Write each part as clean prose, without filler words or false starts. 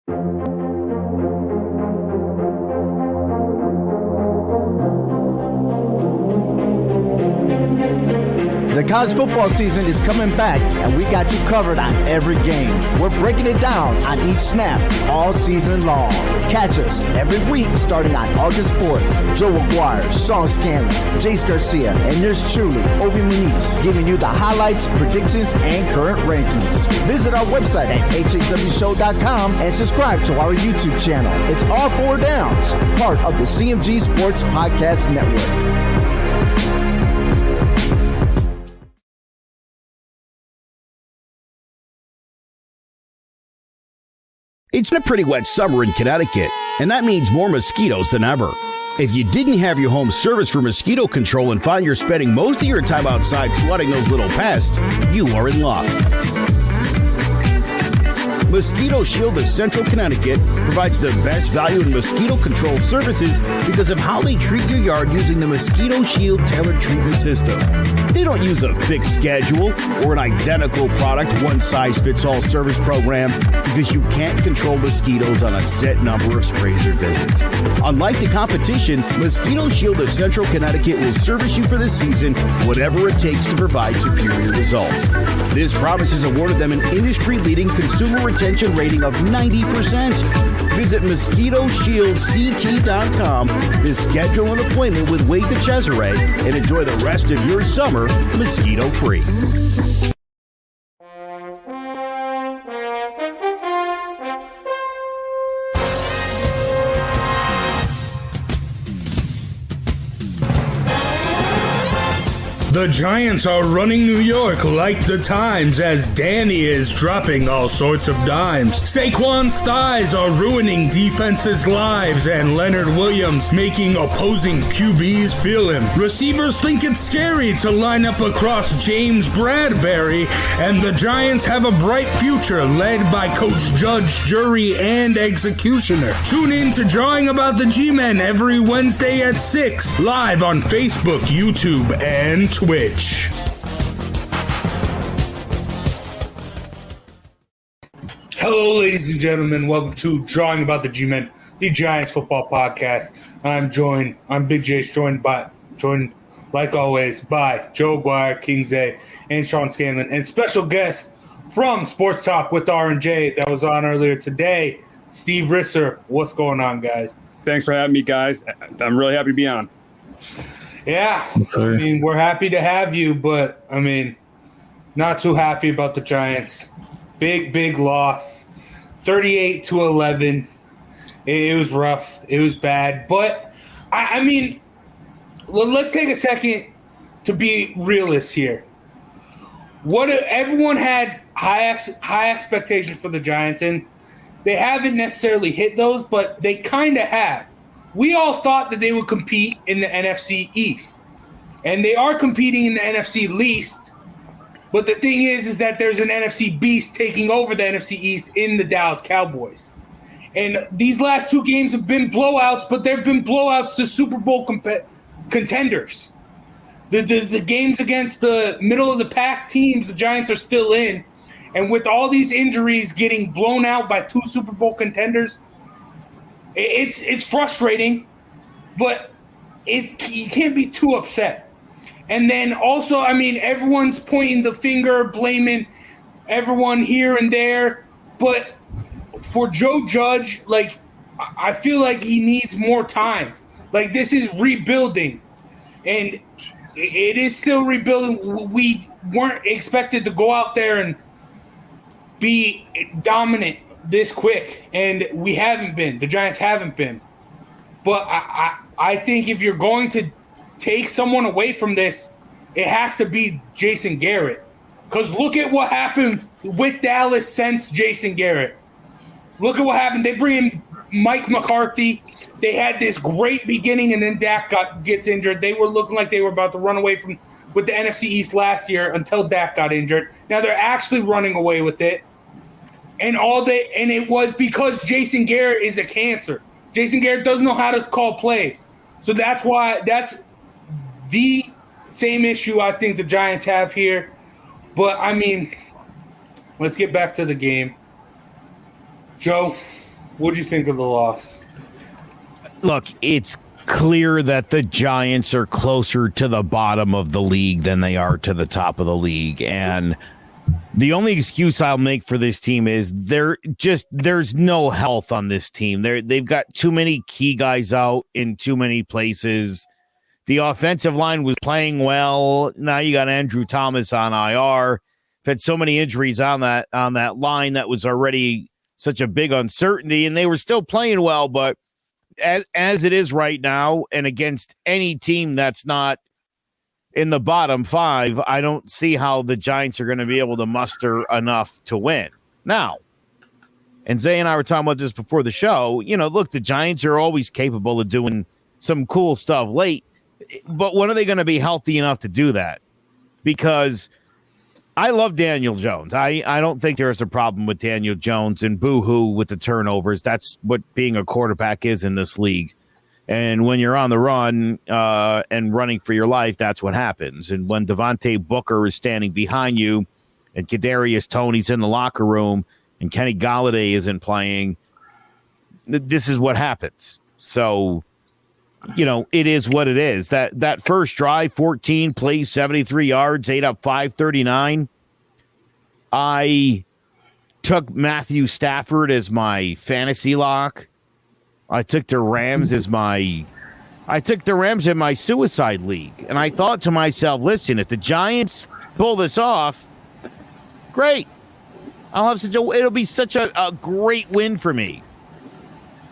The college football season is coming back, and we got you covered on every game. We're breaking it down on each snap all season long. Catch us every week starting on August 4th. Joe McGuire, Sean Scanlon, Jace Garcia, and yours truly, Obi Muniz, giving you the highlights, predictions, and current rankings. Visit our website at hhwshow.com and subscribe to our YouTube channel. It's All Four Downs, part of the CMG Sports Podcast Network. It's been a pretty wet summer in Connecticut, and that means more mosquitoes than ever. If you didn't have your home service for mosquito control and find you're spending most of your time outside flooding those little pests, you are in luck. Mosquito Shield of Central Connecticut provides the best value in mosquito control services because of how they treat your yard using the Mosquito Shield tailored treatment system. They don't use a fixed schedule or an identical product, one-size-fits-all service program because you can't control mosquitoes on a set number of sprays or visits. Unlike the competition, Mosquito Shield of Central Connecticut will service you for the season, whatever it takes to provide superior results. This promise has awarded them an industry-leading consumer retention rating of 90%. Visit MosquitoShieldCT.com to schedule an appointment with Wade DeCesare and enjoy the rest of your summer mosquito-free. The Giants are running New York like the Times as Danny is dropping all sorts of dimes. Saquon's thighs are ruining defenses' lives and Leonard Williams making opposing QBs feel him. Receivers think it's scary to line up across James Bradbury, and the Giants have a bright future led by Coach Judge, Jury, and Executioner. Tune in to Drawing About the GMen every Wednesday at 6, live on Facebook, YouTube, and Twitch. Hello, ladies and gentlemen. Welcome to Drawing About the G-Men, the Giants football podcast. I'm Big Jace, joined like always by Joe Guire, King Zay, and Sean Scanlon, and special guest from Sports Talk with R&J that was on earlier today, Steve Risser. What's going on, guys? Thanks for having me, guys. I'm really happy to be on. Yeah, I mean, we're happy to have you, but, I mean, not too happy about the Giants. Big loss, 38-11. It was rough. It was bad. But, I mean, let's take a second to be realists here. Everyone had high expectations for the Giants, and they haven't necessarily hit those, but they kind of have. We all thought that they would compete in the NFC East, and they are competing in the NFC least. But the thing is that there's an NFC beast taking over the NFC East in the Dallas Cowboys. And these last two games have been blowouts, but they've been blowouts to Super Bowl contenders. The games against the middle-of-the-pack teams, the Giants are still in. And with all these injuries getting blown out by two Super Bowl contenders, it's frustrating, but you can't be too upset. And then also, I mean, everyone's pointing the finger, blaming everyone here and there. But for Joe Judge, like, I feel like he needs more time. Like, this is rebuilding. And it is still rebuilding. We weren't expected to go out there and be dominant this quick. And we haven't been. The Giants haven't been. But I think if you're going to take someone away from this, it has to be Jason Garrett. Because look at what happened with Dallas since Jason Garrett. Look at what happened. They bring in Mike McCarthy. They had this great beginning, and then Dak gets injured. They were looking like they were about to run away with the NFC East last year until Dak got injured. Now they're actually running away with it. And it was because Jason Garrett is a cancer. Jason Garrett doesn't know how to call plays. So that's the same issue I think the Giants have here. But, I mean, let's get back to the game. Joe, What'd you think of the loss? Look, it's clear that the Giants are closer to the bottom of the league than they are to the top of the league. And the only excuse I'll make for this team is there's no health on this team. They've got too many key guys out in too many places. The offensive line was playing well. Now you got Andrew Thomas on IR. Had so many injuries on that line that was already such a big uncertainty, and they were still playing well. But as it is right now, and against any team that's not in the bottom five, I don't see how the Giants are going to be able to muster enough to win. Now, and Zay and I were talking about this before the show, look, the Giants are always capable of doing some cool stuff late, but when are they going to be healthy enough to do that? Because I love Daniel Jones. I don't think there's a problem with Daniel Jones, and boo-hoo with the turnovers. That's what being a quarterback is in this league. And when you're on the run and running for your life, that's what happens. And when Devontae Booker is standing behind you and Kadarius Toney's in the locker room and Kenny Golladay isn't playing, this is what happens. So, it is what it is. That first drive, 14 plays, 73 yards, 8 up 539. I took Matthew Stafford as my fantasy lock. I took the Rams in my suicide league. And I thought to myself, listen, if the Giants pull this off, great. It'll be such a great win for me.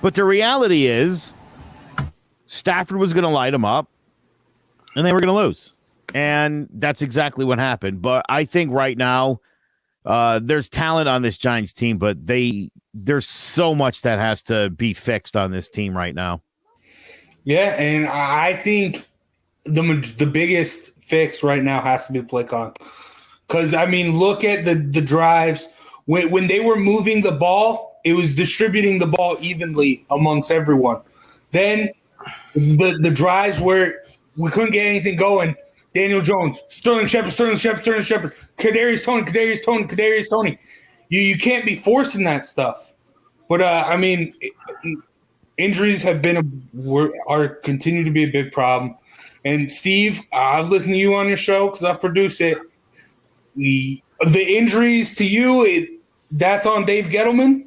But the reality is Stafford was going to light them up and they were going to lose. And that's exactly what happened. But I think right now there's talent on this Giants team, but there's so much that has to be fixed on this team right now. Yeah, and I think the biggest fix right now has to be play calling. Because, look at the drives. When they were moving the ball, it was distributing the ball evenly amongst everyone. Then the drives where we couldn't get anything going, Daniel Jones, Sterling Shepard, Kadarius Toney. You can't be forcing that stuff. But, injuries have continue to be a big problem. And, Steve, I've listened to you on your show because I produce it. The injuries to you, that's on Dave Gettleman?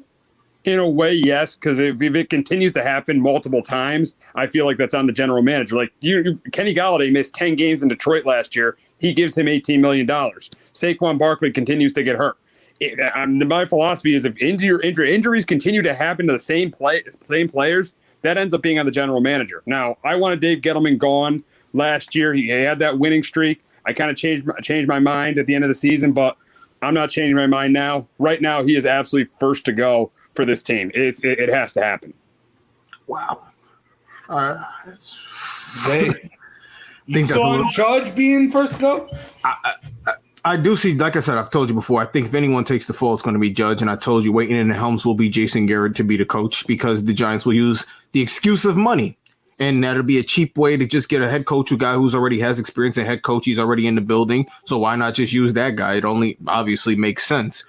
In a way, yes, because if it continues to happen multiple times, I feel like that's on the general manager. Like Kenny Golladay missed 10 games in Detroit last year. He gives him $18 million. Saquon Barkley continues to get hurt. My philosophy is if injuries continue to happen to the same players, that ends up being on the general manager. Now, I wanted Dave Gettleman gone last year. He had that winning streak. I kind of changed my mind at the end of the season, but I'm not changing my mind now. Right now, he is absolutely first to go for this team. It has to happen. Wow. You saw Judge being first to go? I do see, like I said, I've told you before, I think if anyone takes the fall, it's going to be Judge. And I told you waiting in the helms will be Jason Garrett to be the coach because the Giants will use the excuse of money. And that'll be a cheap way to just get a head coach, a guy who's already has experience in head coach. He's already in the building. So why not just use that guy? It only obviously makes sense.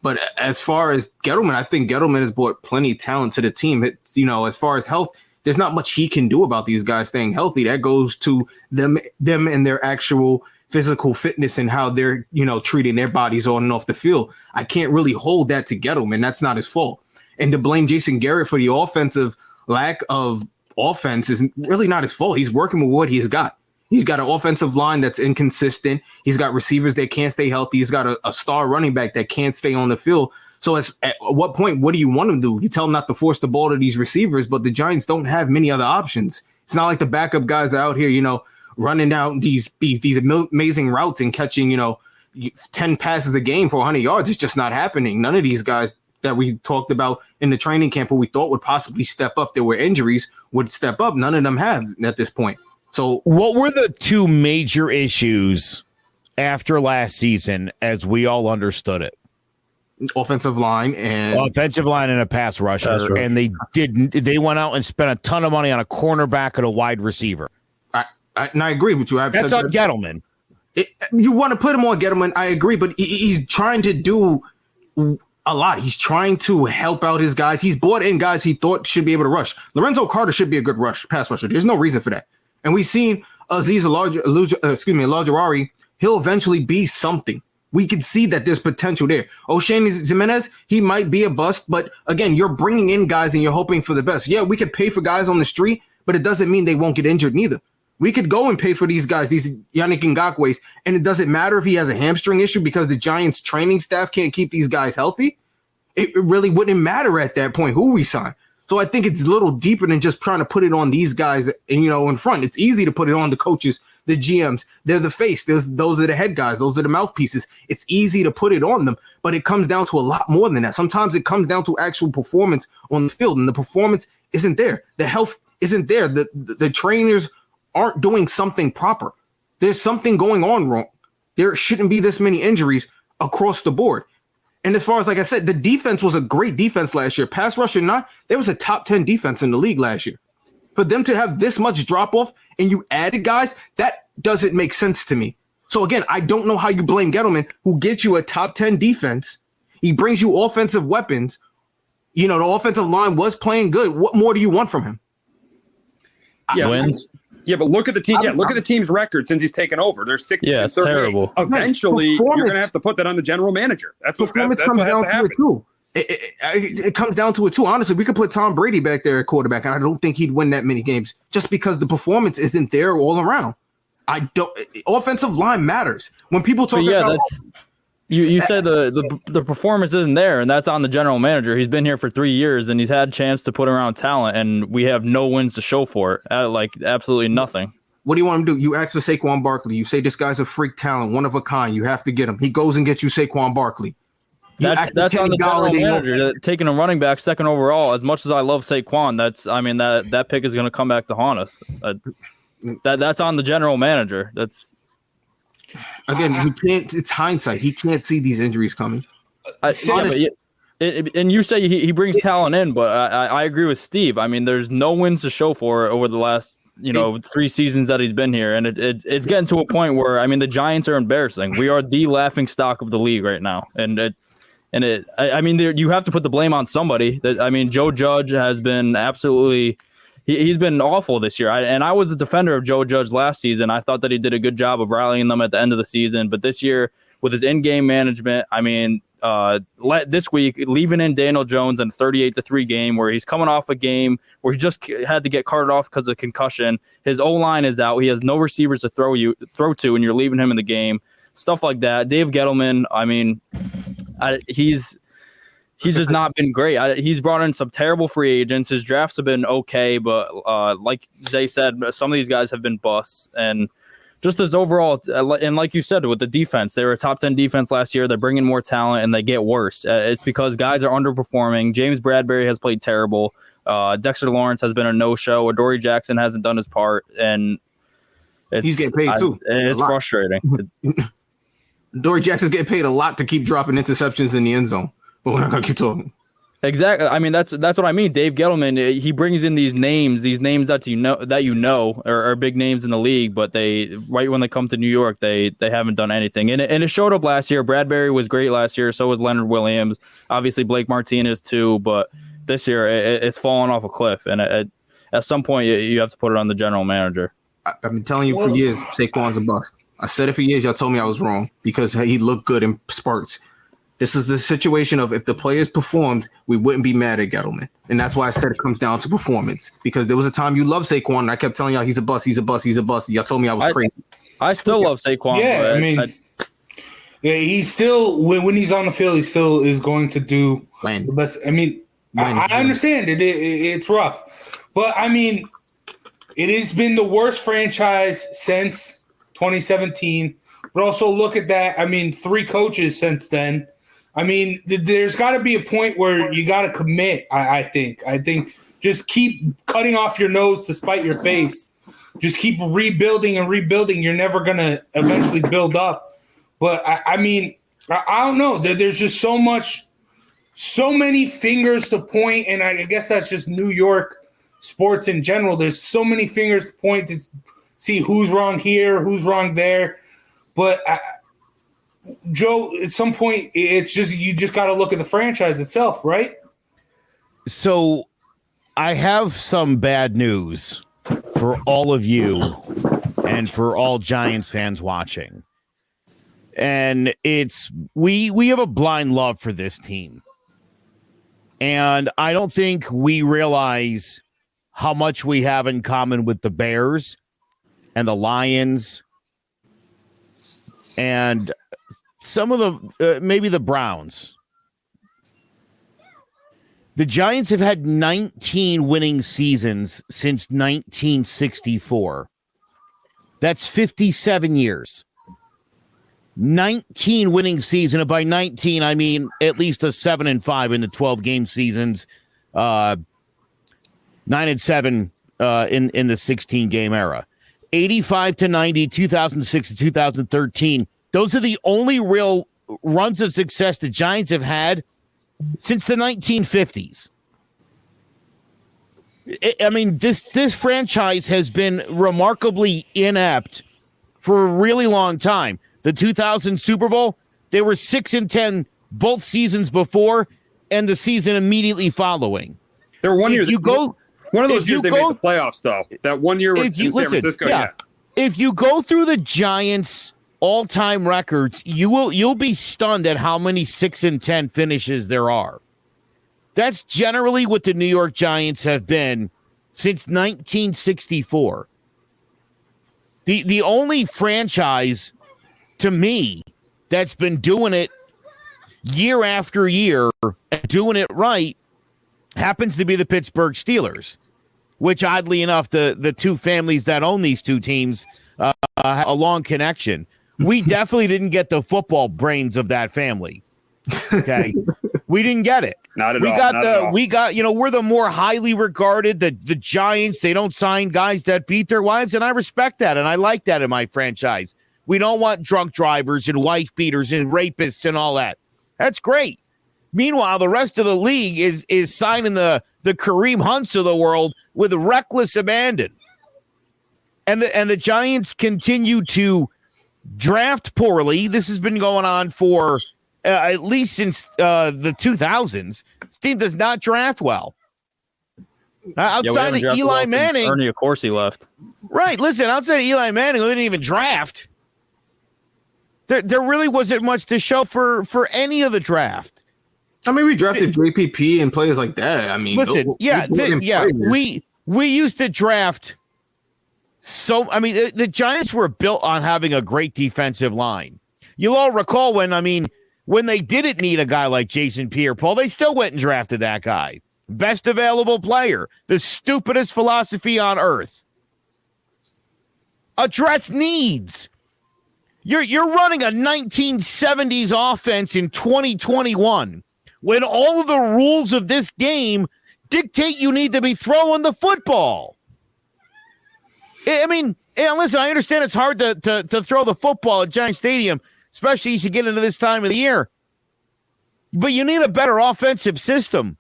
But as far as Gettleman, I think Gettleman has brought plenty of talent to the team. As far as health, there's not much he can do about these guys staying healthy. That goes to them and their actual physical fitness and how they're, treating their bodies on and off the field. I can't really hold that to Gettleman. That's not his fault. And to blame Jason Garrett for the offensive lack of offense is really not his fault. He's working with what he's got. He's got an offensive line that's inconsistent. He's got receivers that can't stay healthy. He's got a star running back that can't stay on the field. So at what point, what do you want him to do? You tell him not to force the ball to these receivers, but the Giants don't have many other options. It's not like the backup guys are out here, running down these amazing routes and catching, 10 passes a game for 100 yards. It's just not happening. None of these guys that we talked about in the training camp who we thought would possibly step up, there were injuries, would step up. None of them have at this point. So what were the two major issues after last season as we all understood it? Offensive line and a pass rusher. And they went out and spent a ton of money on a cornerback and a wide receiver. I agree with you. That's on Gettleman. You want to put him on Gettleman. I agree, but he's trying to do a lot. He's trying to help out his guys. He's brought in guys he thought should be able to rush. Lorenzo Carter should be a good pass rusher. There's no reason for that. And we've seen Elijah, he'll eventually be something. We can see that there's potential there. O'Shane Jimenez, he might be a bust, but again, you're bringing in guys and you're hoping for the best. Yeah, we could pay for guys on the street, but it doesn't mean they won't get injured neither. We could go and pay for these guys, these Yannick Ngakwe's, and it doesn't matter if he has a hamstring issue because the Giants training staff can't keep these guys healthy. It really wouldn't matter at that point who we sign. So I think it's a little deeper than just trying to put it on these guys and, in front. It's easy to put it on the coaches, the GMs. They're the face. Those are the head guys. Those are the mouthpieces. It's easy to put it on them, but it comes down to a lot more than that. Sometimes it comes down to actual performance on the field, and the performance isn't there. The health isn't there. The trainers aren't doing something proper. There's something going on wrong. There shouldn't be this many injuries across the board. And as far as, like I said, the defense was a great defense last year. Pass rush or not, there was a top 10 defense in the league last year. For them to have this much drop off and you added guys, that doesn't make sense to me. So again, I don't know how you blame Gettleman, who gets you a top 10 defense. He brings you offensive weapons. The offensive line was playing good. What more do you want from him? Yeah, wins. Yeah, but look at the team. Yeah, look at the team's record since he's taken over. They're 16 Yeah, and it's 38. terrible. Eventually, you're going to have to put that on the general manager. That's what Performance that's comes what has down to to happen. it too. It comes down to it too. Honestly, we could put Tom Brady back there at quarterback, and I don't think he'd win that many games just because the performance isn't there all around. Offensive line matters when people talk about. That's you said the performance isn't there, and that's on the general manager. He's been here for 3 years, and he's had a chance to put around talent, and we have no wins to show for it. Absolutely nothing. What do you want him to do? You ask for Saquon Barkley. You say this guy's a freak talent, one of a kind. You have to get him. He goes and gets you Saquon Barkley. That's on the general manager taking a running back second overall. As much as I love Saquon, that pick is going to come back to haunt us. That's on the general manager. That's again, he can't. It's hindsight. He can't see these injuries coming. And you say he brings talent in, but I agree with Steve. I mean, there's no wins to show for it over the last 3 seasons that he's been here, and it's getting to a point where the Giants are embarrassing. We are the laughing stock of the league right now, you have to put the blame on somebody. Joe Judge has been absolutely. He's been awful this year. I was a defender of Joe Judge last season. I thought that he did a good job of rallying them at the end of the season. But this year, with his in-game management, this week, leaving in Daniel Jones in a 38-3 game where he's coming off a game where he just had to get carted off because of concussion. His O-line is out. He has no receivers to throw to, and you're leaving him in the game. Stuff like that. Dave Gettleman, he's just not been great. He's brought in some terrible free agents. His drafts have been okay, but like Zay said, some of these guys have been busts. And just as overall, and like you said, with the defense, they were a top 10 defense last year. They're bringing more talent, and they get worse. It's because guys are underperforming. James Bradbury has played terrible. Dexter Lawrence has been a no-show. Adoree Jackson hasn't done his part, and he's getting paid too. It's frustrating. Adoree Jackson's getting paid a lot to keep dropping interceptions in the end zone. But we're not going to keep talking. Exactly. That's what I mean. Dave Gettleman, he brings in these names that are big names in the league, but right when they come to New York, they haven't done anything. And it showed up last year. Bradbury was great last year. So was Leonard Williams. Obviously Blake Martinez too. But this year it's fallen off a cliff. And at some point you have to put it on the general manager. I've been telling you for years, Saquon's a bust. I said it for years. Y'all told me I was wrong because he looked good in spurts. This is the situation of if the players performed, we wouldn't be mad at Gettleman. And that's why I said it comes down to performance. Because there was a time you loved Saquon, and I kept telling y'all he's a bust, he's a bust, he's a bust. Y'all told me I was crazy. I still love Saquon. Yeah, he's still, when he's on the field, he still is going to do the best. I understand it. It's rough. But, it has been the worst franchise since 2017. But also look at that. 3 coaches since then. There's got to be a point where you got to commit, I think. I think just keep cutting off your nose to spite your face. Just keep rebuilding and rebuilding. You're never going to eventually build up. But, I don't know. There's just so many fingers to point, and I guess that's just New York sports in general. There's so many fingers to point to see who's wrong here, who's wrong there. But Joe, at some point, it's just you just got to look at the franchise itself, right? So I have some bad news for all of you and for all Giants fans watching. And it's we have a blind love for this team. And I don't think we realize how much we have in common with the Bears and the Lions and some of the maybe the Browns. The Giants have had 19 winning seasons since 1964. That's 57 years. 19 winning season, and by 19 I mean at least a 7-5 in the 12 game seasons, 9-7 in the 16 game era. 85 to 90, 2006 to 2013. Those are the only real runs of success the Giants have had since the 1950s. I mean, this franchise has been remarkably inept for a really long time. The 2000 Super Bowl, they were 6-10 both seasons before and the season immediately following. There were one year. One of those years they made the playoffs, though. That one year with San Francisco. Yeah. If you go through the Giants' all-time records, you'll be stunned at how many 6-10 finishes there are. That's generally what the New York Giants have been since 1964. The only franchise, to me, that's been doing it year after year and doing it right happens to be the Pittsburgh Steelers, which oddly enough, the two families that own these two teams have a long connection. We definitely didn't get the football brains of that family. Okay. We didn't get it. Not at all. We got, we're the more highly regarded, the Giants, they don't sign guys that beat their wives, and I respect that, and I like that in my franchise. We don't want drunk drivers and wife beaters and rapists and all that. That's great. Meanwhile, the rest of the league is signing the Kareem Hunts of the world with reckless abandon. And the Giants continue to draft poorly. This has been going on for at least since the 2000s. This team does not draft well. Outside of Eli Manning. Ernie Accorsi left. Right. Listen, outside of Eli Manning, they didn't even draft. There really wasn't much to show for any of the draft. I mean, we drafted JPP and players like that. I mean, listen, we used to draft. So, I mean, the Giants were built on having a great defensive line. You'll all recall when they didn't need a guy like Jason Pierre-Paul, they still went and drafted that guy. Best available player. The stupidest philosophy on earth. Address needs. You're running a 1970s offense in 2021 when all of the rules of this game dictate you need to be throwing the football. I mean, listen, I understand it's hard to throw the football at Giant Stadium, especially as you get into this time of the year. But you need a better offensive system.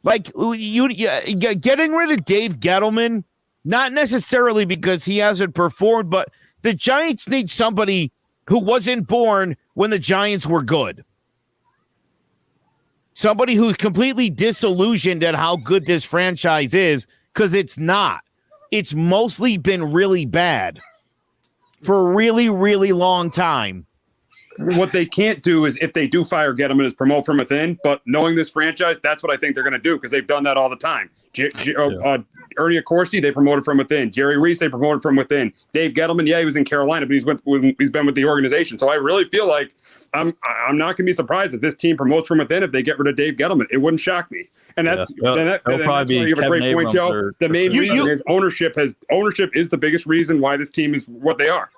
Like, getting rid of Dave Gettleman, not necessarily because he hasn't performed, but the Giants need somebody who wasn't born when the Giants were good. Somebody who's completely disillusioned at how good this franchise is, because it's not. It's mostly been really bad for a really, really long time. What they can't do is, if they do fire Gettleman, is promote from within. But knowing this franchise, that's what I think they're going to do, because they've done that all the time. Ernie Accorsi, they promoted from within. Jerry Reese, they promoted from within. Dave Gettleman, he was in Carolina, but he's been with the organization. So I really feel like I'm not going to be surprised if this team promotes from within if they get rid of Dave Gettleman. It wouldn't shock me. And that's that's why you have a great point, Joe. The main reason is ownership is the biggest reason why this team is what they are.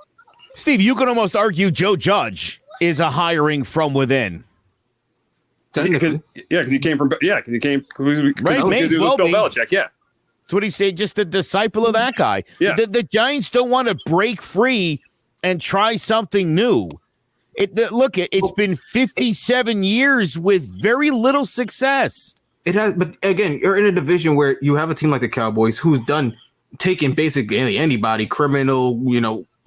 Steve, you can almost argue Joe Judge is a hiring from within. Because he came from Bill Belichick. Yeah, that's what he said. Just a disciple of that guy. Yeah, the Giants don't want to break free and try something new. It's been 57 years with very little success. It has, but again, you're in a division where you have a team like the Cowboys who's taken basically anybody, criminal,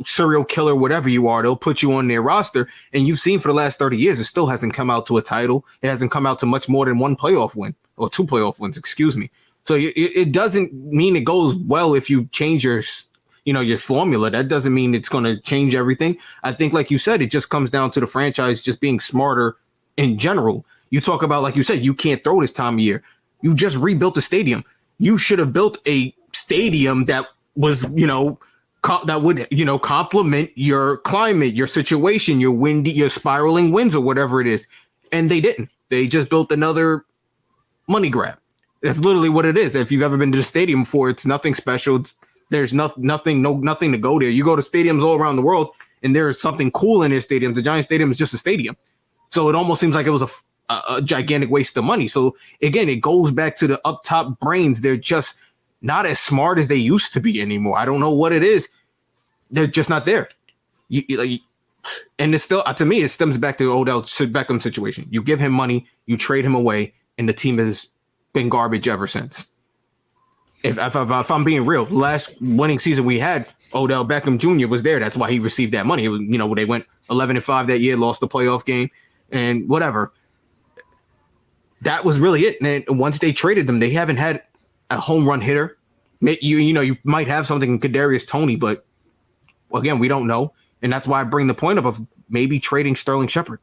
serial killer, whatever you are, they'll put you on their roster. And you've seen for the last 30 years, it still hasn't come out to a title. It hasn't come out to much more than one playoff win or two playoff wins, excuse me. So it doesn't mean it goes well if you change your formula. That doesn't mean it's going to change everything. I think, like you said, it just comes down to the franchise just being smarter in general. You talk about, like you said, you can't throw this time of year. You just rebuilt the stadium. You should have built a stadium that was, that would, complement your climate, your situation, your spiraling winds or whatever it is. And they didn't. They just built another money grab. That's literally what it is. If you've ever been to the stadium before, it's nothing special. There's nothing to go there. You go to stadiums all around the world and there's something cool in their stadiums. The Giant Stadium is just a stadium. So it almost seems like it was a gigantic waste of money. So again, it goes back to the up top brains. They're just not as smart as they used to be anymore. I don't know what it is. They're just not there. And it's still, to me, it stems back to the Odell Beckham situation. You give him money, you trade him away, and the team has been garbage ever since. If I'm being real, last winning season we had, Odell Beckham Jr. was there. That's why he received that money. It was, they went 11-5 that year, lost the playoff game, and whatever. That was really it. And once they traded them, they haven't had a home run hitter. You might have something in Kadarius Toney, but again, we don't know. And that's why I bring the point up of maybe trading Sterling Shepard.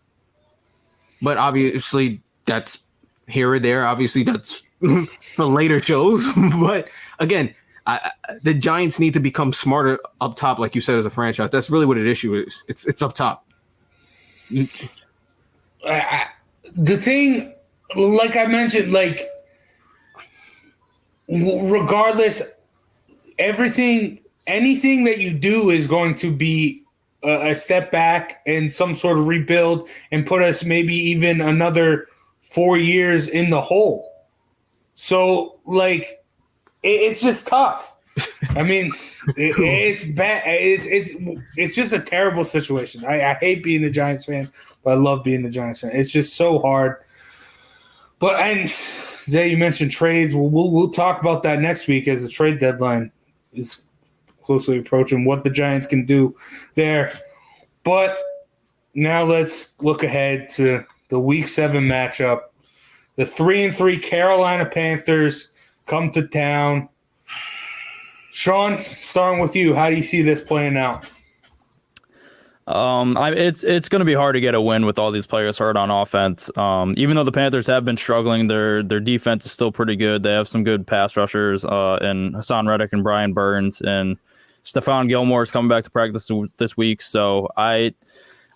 But obviously, that's here or there. Obviously, that's for later shows. But again, the Giants need to become smarter up top, like you said, as a franchise. That's really what the issue is. It's up top. The thing, like I mentioned, regardless, anything that you do is going to be a step back and some sort of rebuild and put us maybe even another 4 years in the hole. So, it's just tough. I mean, it's bad. It's just a terrible situation. I hate being a Giants fan, but I love being a Giants fan. It's just so hard. And Zay, you mentioned trades. We'll talk about that next week as the trade deadline is closely approaching, what the Giants can do there. But now let's look ahead to the Week 7 matchup. The 3-3 Carolina Panthers come to town. Sean, starting with you, how do you see this playing out? It's going to be hard to get a win with all these players hurt on offense. Even though the Panthers have been struggling, their defense is still pretty good. They have some good pass rushers in Hassan Reddick and Brian Burns, and Stephon Gilmore is coming back to practice this week. So I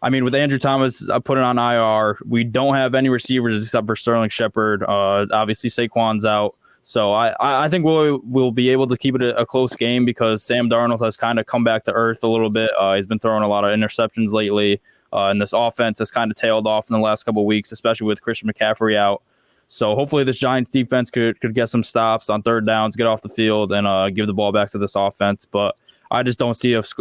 mean, with Andrew Thomas, I put it on IR. We don't have any receivers except for Sterling Shepard. Obviously, Saquon's out. So I think we'll be able to keep it a close game because Sam Darnold has kind of come back to earth a little bit. He's been throwing a lot of interceptions lately, and this offense has kind of tailed off in the last couple of weeks, especially with Christian McCaffrey out. So hopefully this Giants defense could get some stops on third downs, get off the field, and give the ball back to this offense. But I just don't see us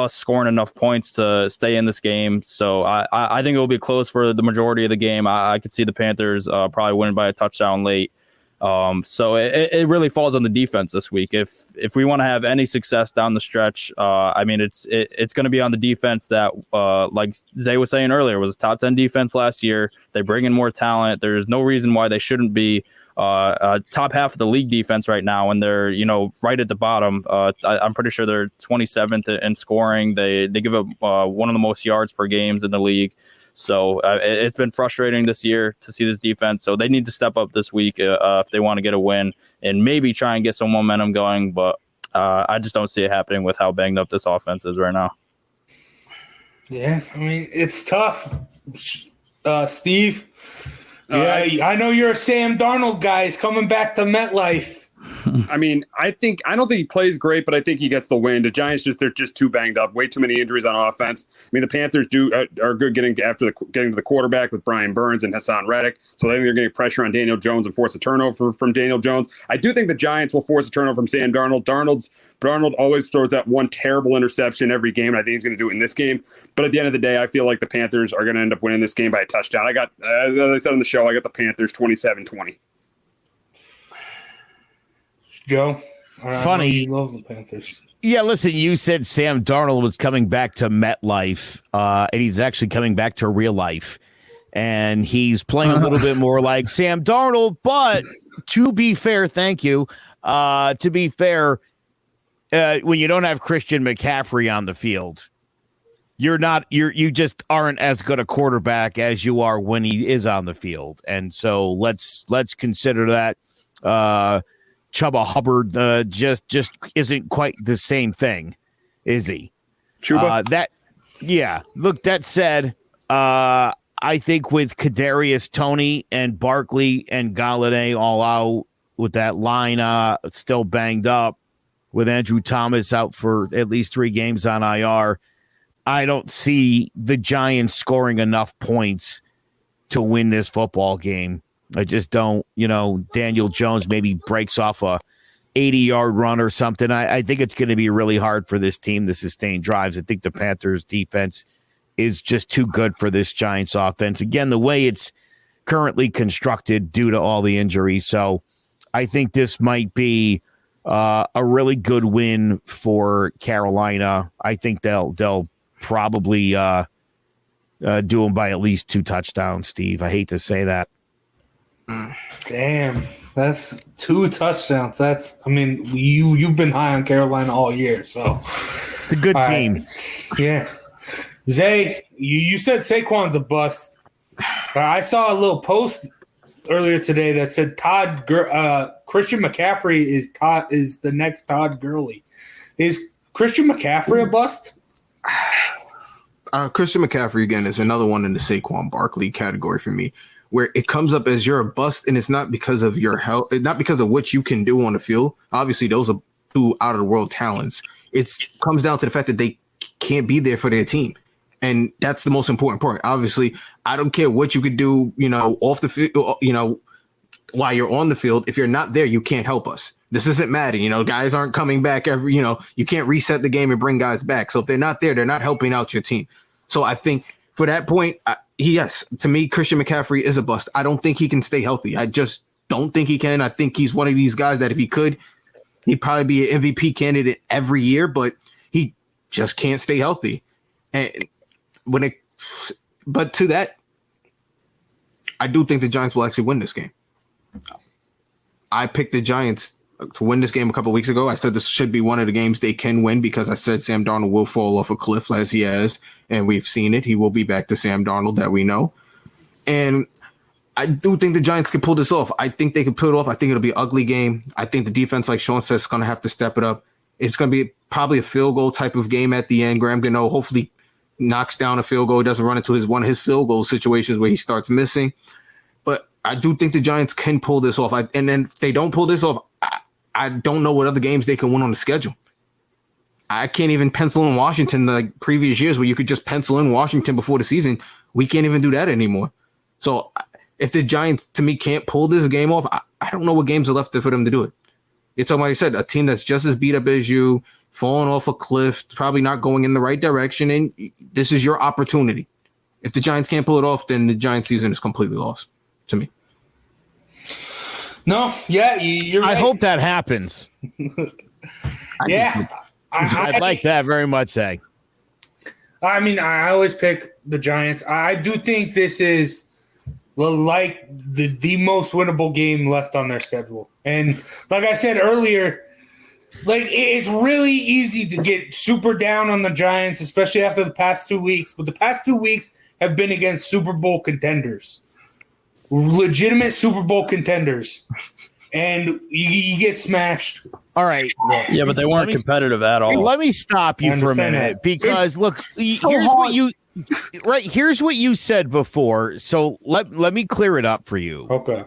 scoring enough points to stay in this game. So I think it will be close for the majority of the game. I could see the Panthers probably winning by a touchdown late. So it really falls on the defense this week. If we want to have any success down the stretch, I mean, it's going to be on the defense that, like Zay was saying earlier, was a top 10 defense last year. They bring in more talent. There's no reason why they shouldn't be top half of the league defense right now, and they're right at the bottom. I'm pretty sure they're 27th in scoring. They give up one of the most yards per games in the league. So it's been frustrating this year to see this defense. So they need to step up this week if they want to get a win and maybe try and get some momentum going. But I just don't see it happening with how banged up this offense is right now. Yeah, I mean, it's tough. Steve, I know you're a Sam Darnold guy. He's coming back to MetLife. I mean, I don't think he plays great, but I think he gets the win. The Giants they're just too banged up. Way too many injuries on offense. I mean, the Panthers are good getting to the quarterback with Brian Burns and Hassan Reddick. So I think they're getting pressure on Daniel Jones and force a turnover from Daniel Jones. I do think the Giants will force a turnover from Sam Darnold. Darnold always throws that one terrible interception every game, and I think he's going to do it in this game. But at the end of the day, I feel like the Panthers are going to end up winning this game by a touchdown. I got, as I said on the show, I got the Panthers 27-20. Joe? Funny. He loves the Panthers. Yeah, listen, you said Sam Darnold was coming back to MetLife, and he's actually coming back to real life. And he's playing a little bit more like Sam Darnold. But to be fair, thank you. To be fair, when you don't have Christian McCaffrey on the field, you just aren't as good a quarterback as you are when he is on the field. And so let's consider that. Chuba Hubbard just isn't quite the same thing, is he? Chuba? Look, that said, I think with Kadarius Toney and Barkley and Galladay all out, with that line still banged up, with Andrew Thomas out for at least 3 games on IR, I don't see the Giants scoring enough points to win this football game. I just don't. Daniel Jones maybe breaks off a 80-yard run or something. I think it's going to be really hard for this team to sustain drives. I think the Panthers' defense is just too good for this Giants offense. Again, the way it's currently constructed due to all the injuries. So I think this might be a really good win for Carolina. I think they'll probably do them by at least 2 touchdowns, Steve. I hate to say that. Damn, that's 2 touchdowns. You've been high on Carolina all year, so it's a good team. Right. Yeah, Zay, you said Saquon's a bust. I saw a little post earlier today that said Christian McCaffrey is the next Todd Gurley. Is Christian McCaffrey a bust? Christian McCaffrey again is another one in the Saquon Barkley category for me, where it comes up as you're a bust, and it's not because of your health, not because of what you can do on the field. Obviously, those are 2 out of the world talents. It comes down to the fact that they can't be there for their team, and that's the most important part. Obviously, I don't care what you could do, off the field, while you're on the field. If you're not there, you can't help us. This isn't Madden. Guys aren't coming back you can't reset the game and bring guys back. So if they're not there, they're not helping out your team. So I think for that point, yes, to me, Christian McCaffrey is a bust. I don't think he can stay healthy. I just don't think he can. I think he's one of these guys that if he could, he'd probably be an MVP candidate every year, but he just can't stay healthy. And but to that, I do think the Giants will actually win this game. I picked the Giants to win this game a couple of weeks ago. I said this should be one of the games they can win because I said Sam Darnold will fall off a cliff as he has, and we've seen it. He will be back to Sam Darnold that we know. And I do think the Giants can pull this off. I think they can pull it off. I think it'll be an ugly game. I think the defense, like Sean says, is going to have to step it up. It's going to be probably a field goal type of game at the end. Graham Gano hopefully knocks down a field goal. He doesn't run into one of his field goal situations where he starts missing. But I do think the Giants can pull this off. And then if they don't pull this off, I don't know what other games they can win on the schedule. I can't even pencil in Washington like previous years where you could just pencil in Washington before the season. We can't even do that anymore. So if the Giants, to me, can't pull this game off, I don't know what games are left for them to do it. It's like I said, a team that's just as beat up as you, falling off a cliff, probably not going in the right direction, and this is your opportunity. If the Giants can't pull it off, then the Giants season is completely lost to me. No, yeah, you're right. I hope that happens. Yeah. I'd like that very much, Zay. I always pick the Giants. I do think this is like the most winnable game left on their schedule. And like I said earlier, it's really easy to get super down on the Giants, especially after the past 2 weeks. But the past 2 weeks have been against Super Bowl contenders. Legitimate Super Bowl contenders, and you get smashed. All right. Yeah, but they weren't competitive at all. Let me stop you for a minute because here's what you said before. So let me clear it up for you. Okay.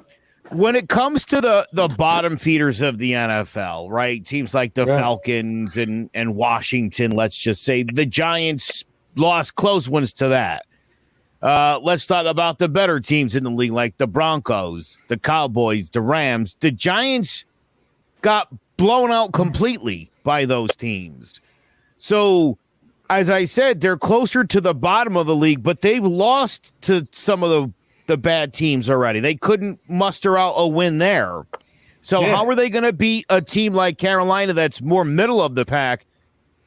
When it comes to the bottom feeders of the NFL, right? Teams like the Falcons and Washington, let's just say the Giants lost close ones to that. Let's talk about the better teams in the league, like the Broncos, the Cowboys, the Rams. The Giants got blown out completely by those teams. So, as I said, they're closer to the bottom of the league, but they've lost to some of the bad teams already. They couldn't muster out a win there. So how are they going to beat a team like Carolina that's more middle of the pack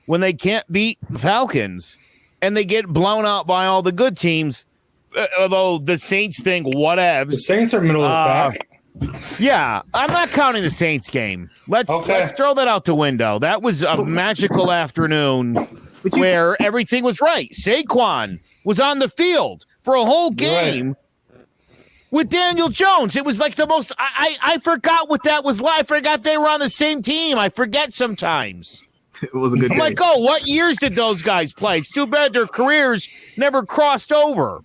when they can't beat the Falcons and they get blown out by all the good teams? Although the Saints thing, whatevs. The Saints are middle of the pack. Yeah, I'm not counting the Saints game. Let's throw that out the window. That was a magical afternoon where everything was right. Saquon was on the field for a whole game with Daniel Jones. It was like the most. I forgot what that was like. I forgot they were on the same team. I forget sometimes. It was a good I'm day. like, oh, what years did those guys play? It's too bad their careers never crossed over.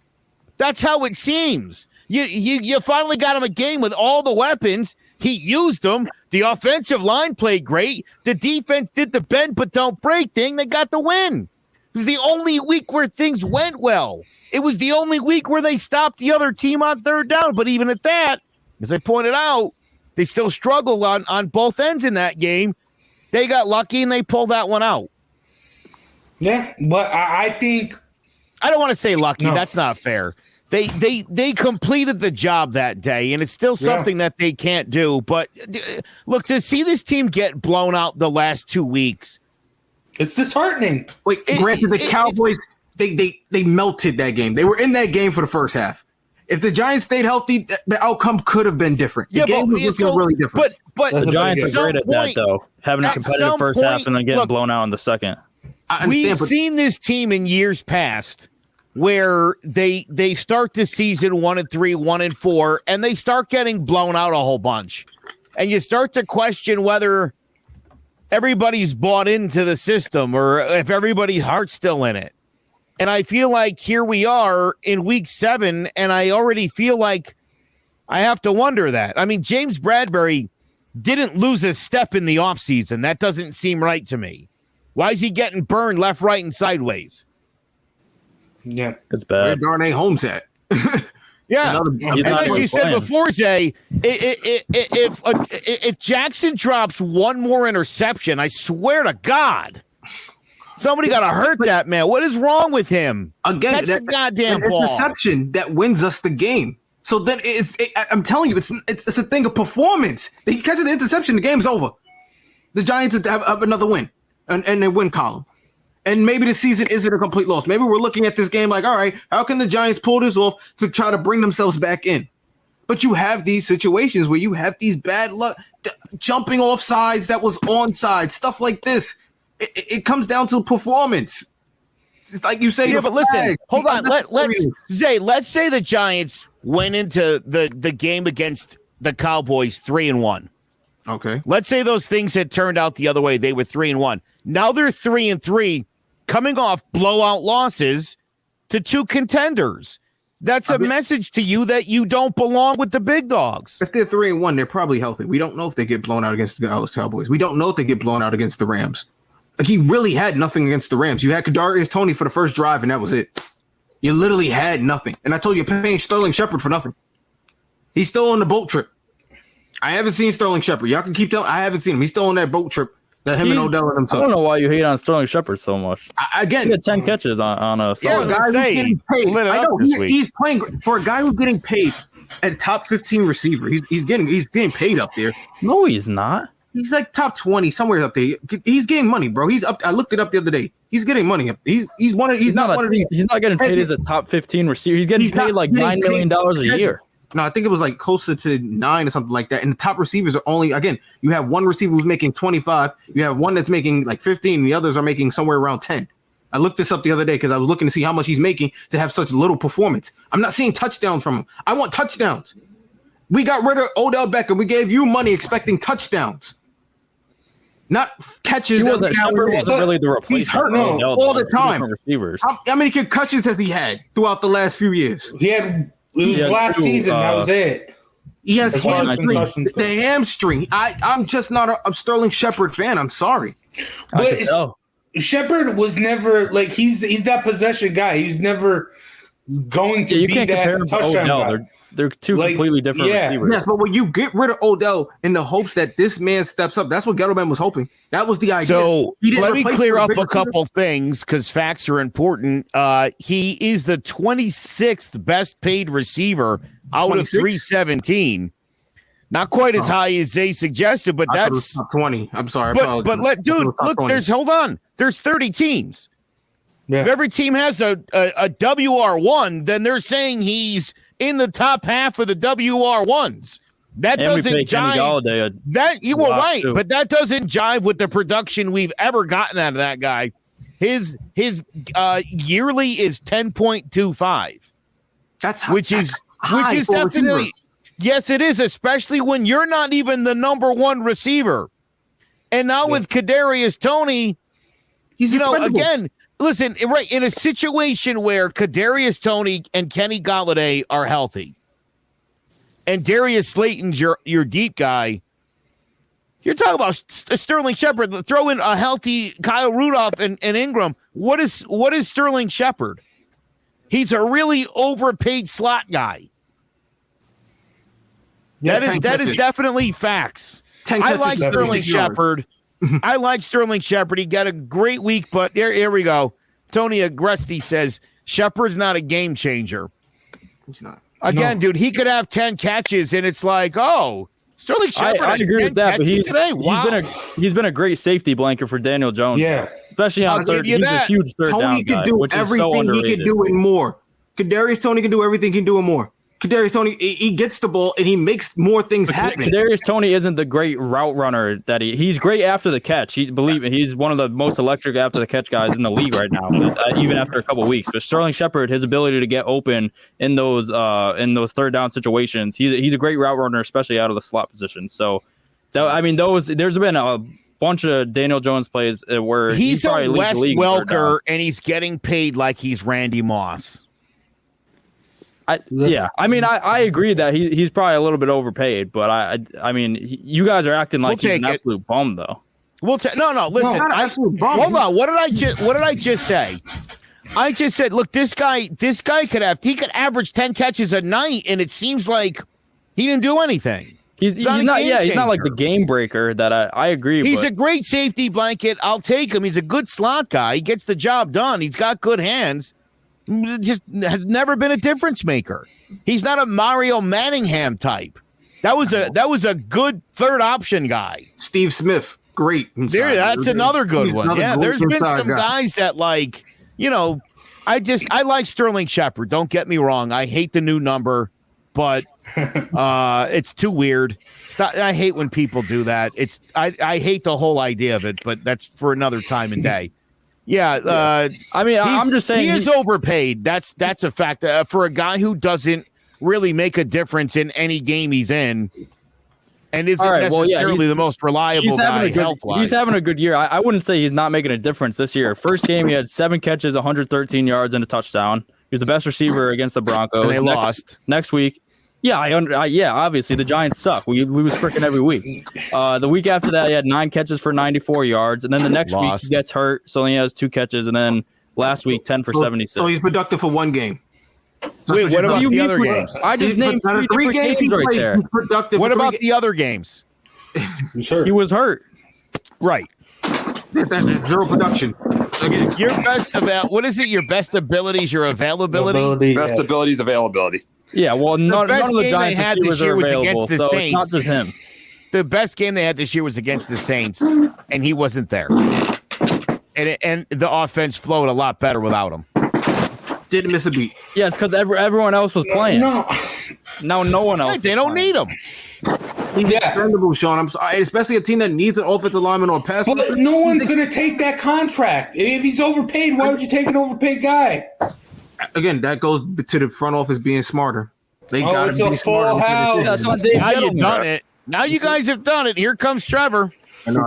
That's how it seems. You finally got him a game with all the weapons. He used them. The offensive line played great. The defense did the bend but don't break thing. They got the win. It was the only week where things went well. It was the only week where they stopped the other team on third down. But even at that, as I pointed out, they still struggled on both ends in that game. They got lucky and they pulled that one out. Yeah, but I think I don't want to say lucky. No. That's not fair. They completed the job that day, and it's still something that they can't do. But look, to see this team get blown out the last 2 weeks, it's disheartening. Wait, granted, the Cowboys, they melted that game. They were in that game for the first half. If the Giants stayed healthy, the outcome could have been different. The game was looking really different. But the Giants are great at that, though, having a competitive first half and then getting blown out in the second. We've seen this team in years past where they start the season 1-3, 1-4, and they start getting blown out a whole bunch. And you start to question whether everybody's bought into the system or if everybody's heart's still in it. And I feel like here we are in week 7, and I already feel like I have to wonder that. I mean, James Bradbury didn't lose a step in the offseason. That doesn't seem right to me. Why is he getting burned left, right, and sideways? Yeah, it's bad. Where Darnay Holmes at? Yeah, and as you said before, Zay, if Jackson drops one more interception, I swear to God, somebody got to hurt that man. What is wrong with him? Again, that's the goddamn ball. Interception that wins us the game. So then I'm telling you, it's a thing of performance. He catches the interception, the game's over. The Giants have another win, and they win column. And maybe the season isn't a complete loss. Maybe we're looking at this game like, all right, how can the Giants pull this off to try to bring themselves back in? But you have these situations where you have these bad luck, jumping off sides that was onside, stuff like this. It comes down to performance. It's like you say. Yeah, but listen, hold on. Let's say the Giants went into the game against the Cowboys 3-1. Okay. Let's say those things had turned out the other way. They were 3-1. Now they're 3-3, coming off blowout losses to two contenders. That's a message to you that you don't belong with the big dogs. If they're 3-1, they're probably healthy. We don't know if they get blown out against the Dallas Cowboys. We don't know if they get blown out against the Rams. Like, he really had nothing against the Rams. You had Kadarius Toney for the first drive, and that was it. You literally had nothing. And I told you, you're paying Sterling Shepard for nothing. He's still on the boat trip. I haven't seen Sterling Shepard. Y'all can keep telling. I haven't seen him. He's still on that boat trip. That him and Odell and himself. I don't know why you hate on Sterling Shepard so much. Again, he had 10 catches on a for a guy who's getting paid. I know he's playing for a guy who's getting paid at top 15 receiver. He's getting paid up there. No, he's not. He's like top 20 somewhere up there. He's getting money, bro. He's up. I looked it up the other day. He's getting money. He's one of. He's not one of these. He's not getting paid as a top 15 receiver. He's getting paid like $9 million a year. No, I think it was like closer to 9 or something like that. And the top receivers are only, again, you have one receiver who's making 25. You have one that's making like 15, and the others are making somewhere around 10. I looked this up the other day because I was looking to see how much he's making to have such little performance. I'm not seeing touchdowns from him. I want touchdowns. We got rid of Odell Beckham. We gave you money expecting touchdowns, not catches. He wasn't really the replacement. He's hurt all the time. Receivers. How many concussions has he had throughout the last few years? He had. It was last season. That was it. He has hamstring. The hamstring. I'm just not a Sterling Shepard fan. I'm sorry. But Shepard was never like he's that possession guy. He's never going to be that touchdown guy. They're two completely different receivers. Yes, but when you get rid of Odell in the hopes that this man steps up, that's what Gettleman was hoping. That was the idea. So let me clear up a couple things because facts are important. He is the 26th best paid receiver out of 317. Not quite as high as they suggested, but that's top 20. I'm sorry. But look, hold on. There's 30 teams. Yeah. If every team has a WR1, then they're saying he's in the top half of the WR1s. That doesn't jive. But that doesn't jive with the production we've ever gotten out of that guy. His yearly is 10.25. Which is definitely, yes, it is, especially when you're not even the number one receiver. And now with Kadarius Toney, he's again, listen, right, in a situation where Kadarius Toney and Kenny Golladay are healthy, and Darius Slayton's your deep guy, you're talking about Sterling Shepard. Throw in a healthy Kyle Rudolph and Ingram. What is Sterling Shepard? He's a really overpaid slot guy. That is definitely facts. I like Sterling Shepard. I like Sterling Shepard. He got a great week, but here we go. Tony Agresti says Shepard's not a game changer. He's not. Again, dude, he could have 10 catches, and it's like, oh, Sterling Shepard. I agree with that, but he's been a great safety blanket for Daniel Jones. Yeah, especially on third. He's a huge third down guy. Tony can do everything he can do and more. Kadarius Toney can do everything he can do and more. Kadarius Toney, he gets the ball and he makes more things happen. Kadarius Toney isn't the great route runner that he's great after the catch. He's one of the most electric after the catch guys in the league right now, even after a couple of weeks. But Sterling Shepard, his ability to get open in those third down situations, he's a great route runner, especially out of the slot position. So, there's been a bunch of Daniel Jones plays where he's probably a Wes league Welker and he's getting paid like he's Randy Moss. I agree that he's probably a little bit overpaid, but you guys are acting like he's an absolute bum, though. No. Listen, hold on. What did I just say? I just said, look, this guy could average 10 catches a night, and it seems like he didn't do anything. He's not like the game breaker that I agree. He's a great safety blanket. I'll take him. He's a good slot guy. He gets the job done. He's got good hands. Just has never been a difference maker. He's not a Mario Manningham type. That was a good third option guy. Steve Smith, great. That's another good one. Yeah, there's been some guys that I like Sterling Shepard. Don't get me wrong. I hate the new number, but it's too weird. I hate when people do that. I hate the whole idea of it, but that's for another time and day. Yeah, I'm just saying he is overpaid. That's a fact for a guy who doesn't really make a difference in any game he's in, and isn't necessarily the most reliable guy health-wise. He's having a good year. I wouldn't say he's not making a difference this year. First game, he had 7 catches, 113 yards, and a touchdown. He was the best receiver against the Broncos. And they lost next week. Yeah, obviously the Giants suck. We lose freaking every week. The week after that, he had 9 catches for 94 yards, and then the next week he gets hurt, so he has 2 catches, and then last week 10 for 76. So he's productive for 1 game. Wait, what about the other games? I just named 3 different games right there. What about the other games? He was hurt. Right. That's 0 production. Again, your best what is it? Your best abilities, your availability? Best abilities, availability. Yeah, well, none of the Giants had this year was against the Saints. It's not just him. The best game they had this year was against the Saints, and he wasn't there. And the offense flowed a lot better without him. Didn't miss a beat. Yeah, it's because everyone else was playing. No. Now no one else. Right, they don't need him. He's expendable, Sean. I'm sorry, especially a team that needs an offensive lineman or pass. But no one's going to take that contract. If he's overpaid, why would you take an overpaid guy? Again, that goes to the front office being smarter. They got to be smarter. Now you've done it. Now you guys have done it. Here comes Trevor. Trevor,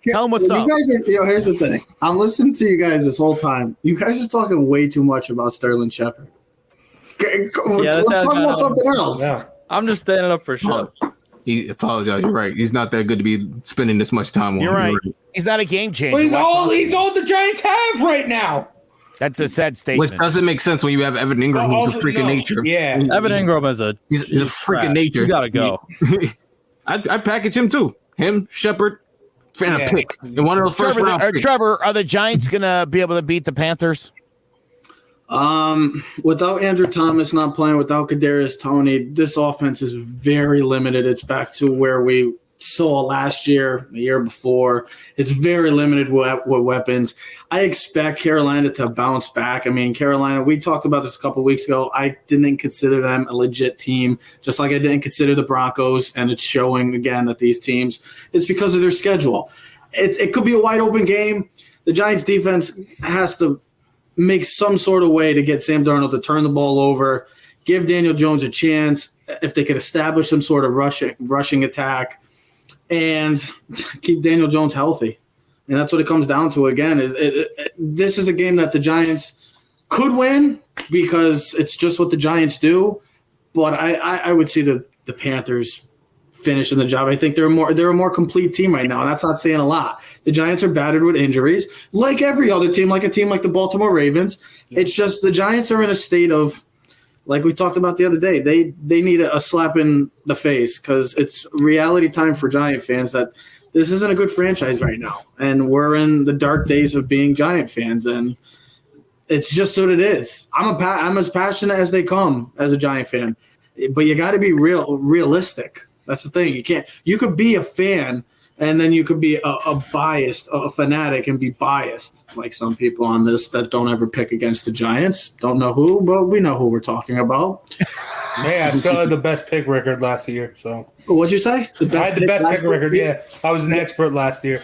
tell him what's up. You guys are, here's the thing. I'm listening to you guys this whole time. You guys are talking way too much about Sterling Shepard. Let's talk about something else. Yeah. I'm just standing up for sure. He apologized. You're right. He's not that good to be spending this much time on. You're right. He's not a game changer. Well, he's all the Giants have right now. That's a sad statement. Which doesn't make sense when you have Evan Ingram, who's a freaking nature. Yeah, Evan Ingram is he's a freaking nature. You gotta go. I'd package him too. Him, Shepard, and a pick in one of those first round. Trevor, are the Giants gonna be able to beat the Panthers? Without Andrew Thomas not playing, without Kadarius Toney, this offense is very limited. It's back to where we saw last year, the year before. It's very limited with weapons. I expect Carolina to bounce back. I mean, Carolina, we talked about this a couple of weeks ago. I didn't consider them a legit team, just like I didn't consider the Broncos, and it's showing again that these teams, it's because of their schedule. It could be a wide open game. The Giants defense has to make some sort of way to get Sam Darnold to turn the ball over, give Daniel Jones a chance if they could establish some sort of rushing attack, and keep Daniel Jones healthy. And that's what it comes down to again. This is a game that the Giants could win because it's just what the Giants do. But I would see the Panthers finishing the job. I think they're a more complete team right now, and that's not saying a lot. The Giants are battered with injuries, like every other team, like a team like the Baltimore Ravens. It's just the Giants are in a state of, like we talked about the other day, they need a slap in the face because it's reality time for Giant fans that this isn't a good franchise right now, and we're in the dark days of being Giant fans, and it's just what it is. I'm as passionate as they come as a Giant fan, but you got to be realistic. That's the thing. You could be a fan and then you could be a fanatic and be biased, like some people on this that don't ever pick against the Giants. Don't know who, but we know who we're talking about. Yeah, I still had the best pick record last year. So what'd you say? I had the best pick record. Yeah, I was an expert last year.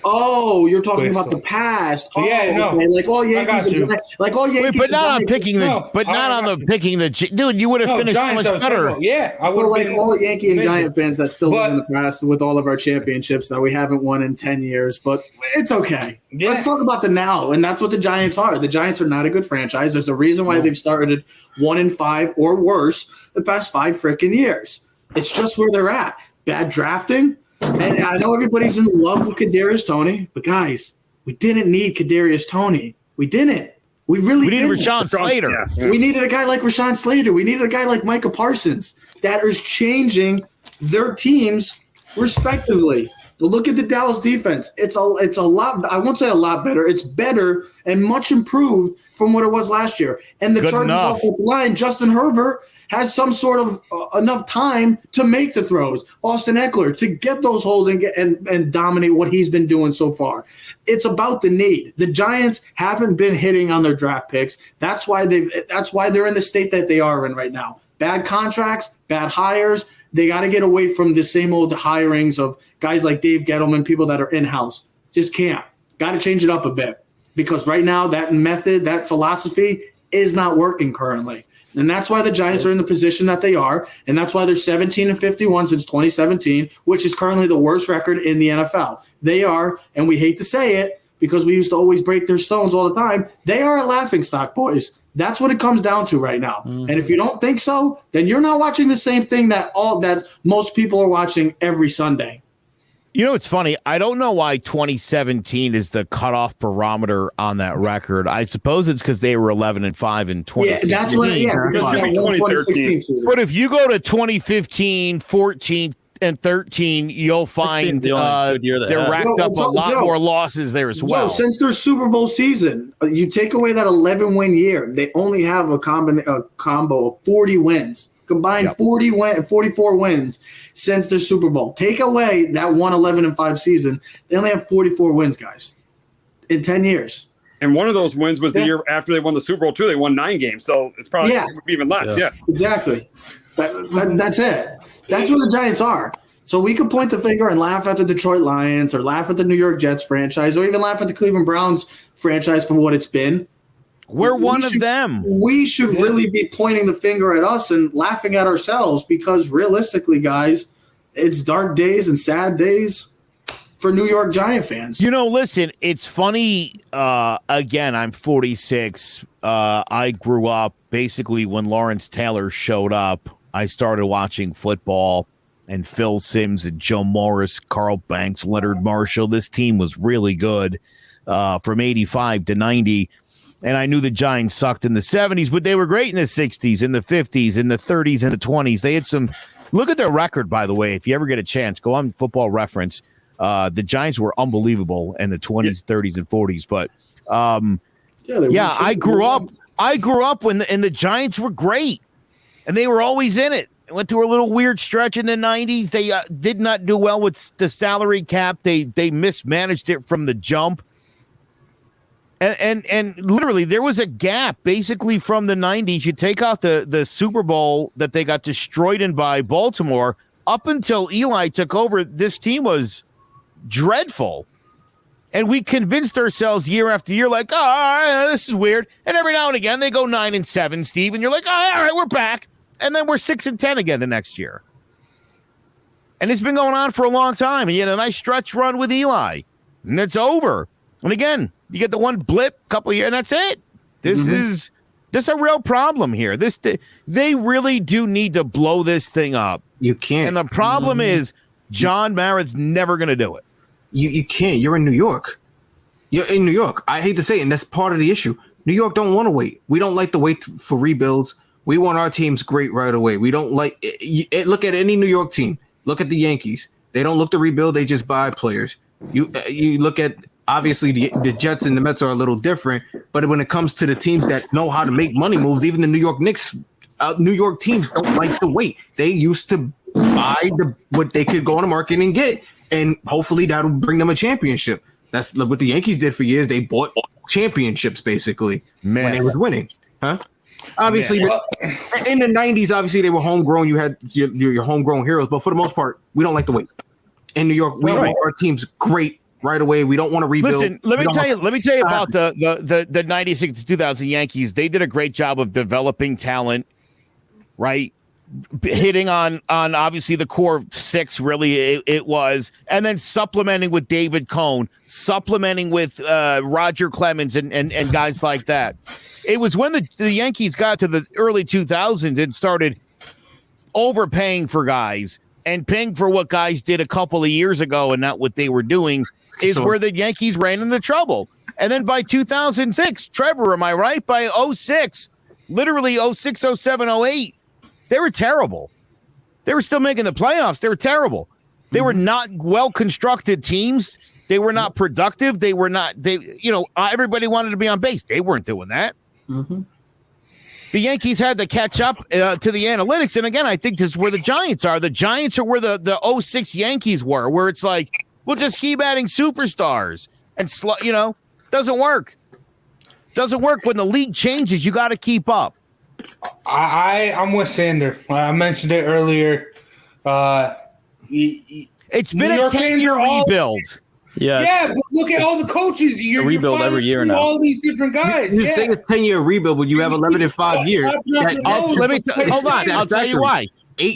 Oh, you're talking about the past. Oh, yeah, no. Okay. Like all Yankees, like all Yankees. Wait, but not on picking the. Dude, you would have finished so much better. Yeah, I would. Like all Yankee and Giant fans that still live in the past with all of our championships that we haven't won in 10 years, but it's okay. Yeah. Let's talk about the now, and that's what the Giants are. The Giants are not a good franchise. There's a reason why they've started 1-5 or worse the past 5 freaking years. It's just where they're at. Bad drafting. And I know everybody's in love with Kadarius Toney, but guys, we didn't need Kadarius Toney. We didn't. We needed Rashawn Slater. Yeah. We needed a guy like Rashawn Slater. We needed a guy like Micah Parsons that is changing their teams respectively. But look at the Dallas defense. It's a lot. I won't say a lot better. It's better and much improved from what it was last year. And the Chargers offensive line, Justin Herbert, has some sort of enough time to make the throws. Austin Eckler to get those holes and dominate what he's been doing so far. It's about the need. The Giants haven't been hitting on their draft picks. That's why they're in the state that they are in right now. Bad contracts, bad hires. They got to get away from the same old hirings of guys like Dave Gettleman, people that are in-house. Just can't. Got to change it up a bit because right now that method, that philosophy is not working currently. And that's why the Giants are in the position that they are, and that's why they're 17-51 since 2017, which is currently the worst record in the NFL. They are, and we hate to say it because we used to always break their stones all the time, they are a laughingstock, boys. That's what it comes down to right now. Mm-hmm. And if you don't think so, then you're not watching the same thing that most people are watching every Sunday. You know, it's funny. I don't know why 2017 is the cutoff barometer on that record. I suppose it's because they were 11-5 in 2016. Yeah, that's what. Yeah, because that 2013 season. But if you go to 2015, 14, and 13, you'll find they racked up a lot more losses there as well. Since their Super Bowl season, you take away that 11-win year, they only have a combo of 40 wins. Combined 44 wins since their Super Bowl. Take away that 11-5 season, they only have 44 wins, guys, in 10 years. And one of those wins was the year after they won the Super Bowl, too. They won 9 games, so it's probably even less. Yeah. Exactly. That's it. That's where the Giants are. So we could point the finger and laugh at the Detroit Lions or laugh at the New York Jets franchise or even laugh at the Cleveland Browns franchise for what it's been. We're one of them. We should really be pointing the finger at us and laughing at ourselves because realistically, guys, it's dark days and sad days for New York Giant fans. You know, listen, it's funny. Again, I'm 46. I grew up basically when Lawrence Taylor showed up. I started watching football and Phil Simms and Joe Morris, Carl Banks, Leonard Marshall. This team was really good from 85 to 90. And I knew the Giants sucked in the 70s, but they were great in the 60s, in the 50s, in the 30s, and the 20s. They had some – look at their record, by the way. If you ever get a chance, go on Football Reference. The Giants were unbelievable in the 20s, 30s, and 40s. But, I grew up I grew up when the Giants were great, and they were always in it. Went through a little weird stretch in the 90s. They did not do well with the salary cap. They mismanaged it from the jump. And literally, there was a gap basically from the 90s. You take out the Super Bowl that they got destroyed in by Baltimore. Up until Eli took over, this team was dreadful. And we convinced ourselves year after year, like, oh, this is weird. And every now and again, they go 9-7, Steve. And you're like, oh, all right, we're back. And then we're 6-10 again the next year. And it's been going on for a long time. And you had a nice stretch run with Eli. And it's over. And again, you get the one blip, couple of years, and that's it. This is a real problem here. They really do need to blow this thing up. You can't. And the problem is John Mara's never going to do it. You can't. You're in New York. You're in New York. I hate to say it, and that's part of the issue. New York don't want to wait. We don't like to wait for rebuilds. We want our teams great right away. We don't like it. Look at any New York team. Look at the Yankees. They don't look to rebuild. They just buy players. You look at, obviously, the Jets and the Mets are a little different. But when it comes to the teams that know how to make money moves, even the New York Knicks, New York teams don't like to wait. They used to buy what they could go on the market and get. And hopefully that'll bring them a championship. That's what the Yankees did for years. They bought championships, basically, when they was winning. Huh? Obviously, in the 90s, obviously, they were homegrown. You had your homegrown heroes. But for the most part, we don't like to wait. In New York, we want our teams great right away. We don't want to rebuild. Listen, let me tell you about the 96 to 2000 Yankees. They did a great job of developing talent, right? Hitting on obviously the core six, really it was, and then supplementing with David Cohn, supplementing with Roger Clemens and guys like that. It was when the Yankees got to the early 2000s and started overpaying for guys and paying for what guys did a couple of years ago and not what they were doing is where the Yankees ran into trouble. And then by 2006, Trevor, am I right? By 06, literally 06, 07, 08, they were terrible. They were still making the playoffs. They were terrible. They were not well-constructed teams. They were not productive. Everybody wanted to be on base. They weren't doing that. Mm-hmm. The Yankees had to catch up to the analytics. And again, I think this is where the Giants are. The Giants are where the 06 Yankees were, where it's like, we'll just keep adding superstars. And, doesn't work. Doesn't work. When the league changes, you got to keep up. I'm with Sander. I mentioned it earlier. It's been a 10-year rebuild. Yeah, but look at all the coaches. You're rebuild every year now. All these different guys. You say a 10-year rebuild, but you have 11 in 5 years. Hold on. I'll tell you why.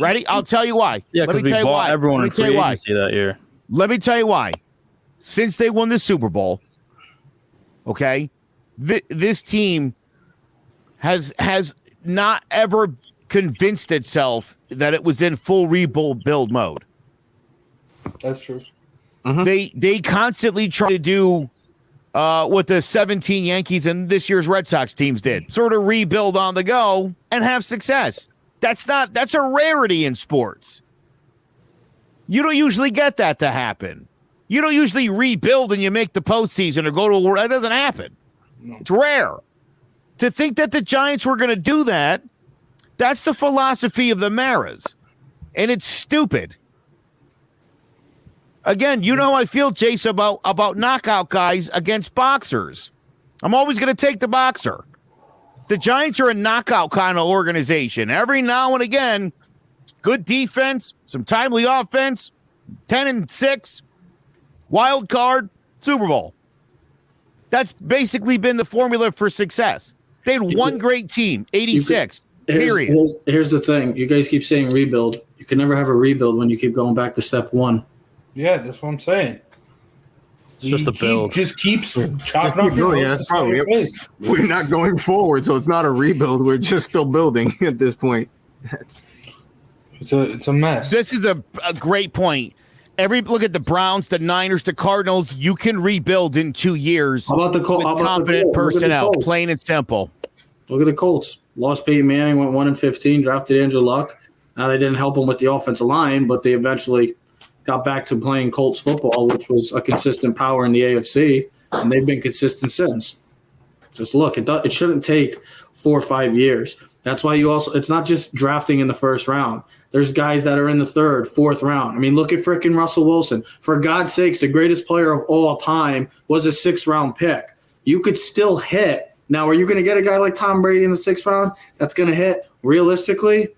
Ready? I'll tell you why. Yeah, because we bought everyone in free agency that year. Let me tell you why. Since they won the Super Bowl, okay, this team has not ever convinced itself that it was in full rebuild mode. That's true. Mm-hmm. They constantly try to do what the 17 Yankees and this year's Red Sox teams did, sort of rebuild on the go and have success. That's a rarity in sports. You don't usually get that to happen. You don't usually rebuild and you make the postseason or go to a world. That doesn't happen. No. It's rare. To think that the Giants were going to do that, that's the philosophy of the Maras. And it's stupid. Again, you know how I feel, Jace, about knockout guys against boxers. I'm always going to take the boxer. The Giants are a knockout kind of organization. Every now and again, good defense, some timely offense, 10-6, wild card, Super Bowl. That's basically been the formula for success. They had one great team, 86, period. Here's the thing. You guys keep saying rebuild. You can never have a rebuild when you keep going back to step one. Yeah, that's what I'm saying. It's just a build. Just keeps chopping off your that's probably we're not going forward, so it's not a rebuild. We're just still building at this point. It's a mess. This is a great point. Look at the Browns, the Niners, the Cardinals. You can rebuild in 2 years. How about the Colts? With competent personnel, plain and simple. Look at the Colts. Lost Peyton Manning, went 1-15, drafted Andrew Luck. Now they didn't help him with the offensive line, but they eventually got back to playing Colts football, which was a consistent power in the AFC, and they've been consistent since. Just look, it shouldn't take 4 or 5 years. That's why it's not just drafting in the first round. There's guys that are in the third, fourth round. I mean, look at frickin' Russell Wilson. For God's sakes, the greatest player of all time was a 6th-round pick. You could still hit. Now, are you going to get a guy like Tom Brady in the 6th round that's going to hit realistically?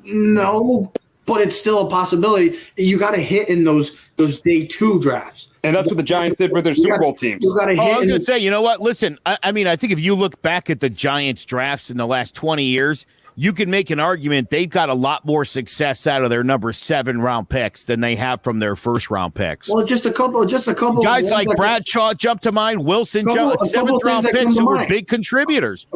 No, but it's still a possibility. You got to hit in those day 2 drafts. And that's what the Giants did with their Super Bowl teams. You got to hit. I was going to say, you know what? Listen, I mean, I think if you look back at the Giants drafts in the last 20 years, you can make an argument they've got a lot more success out of their number 7-round picks than they have from their 1st-round picks. Well, just a couple guys like Bradshaw jump to mind. Wilson, 7th-round picks who were big contributors.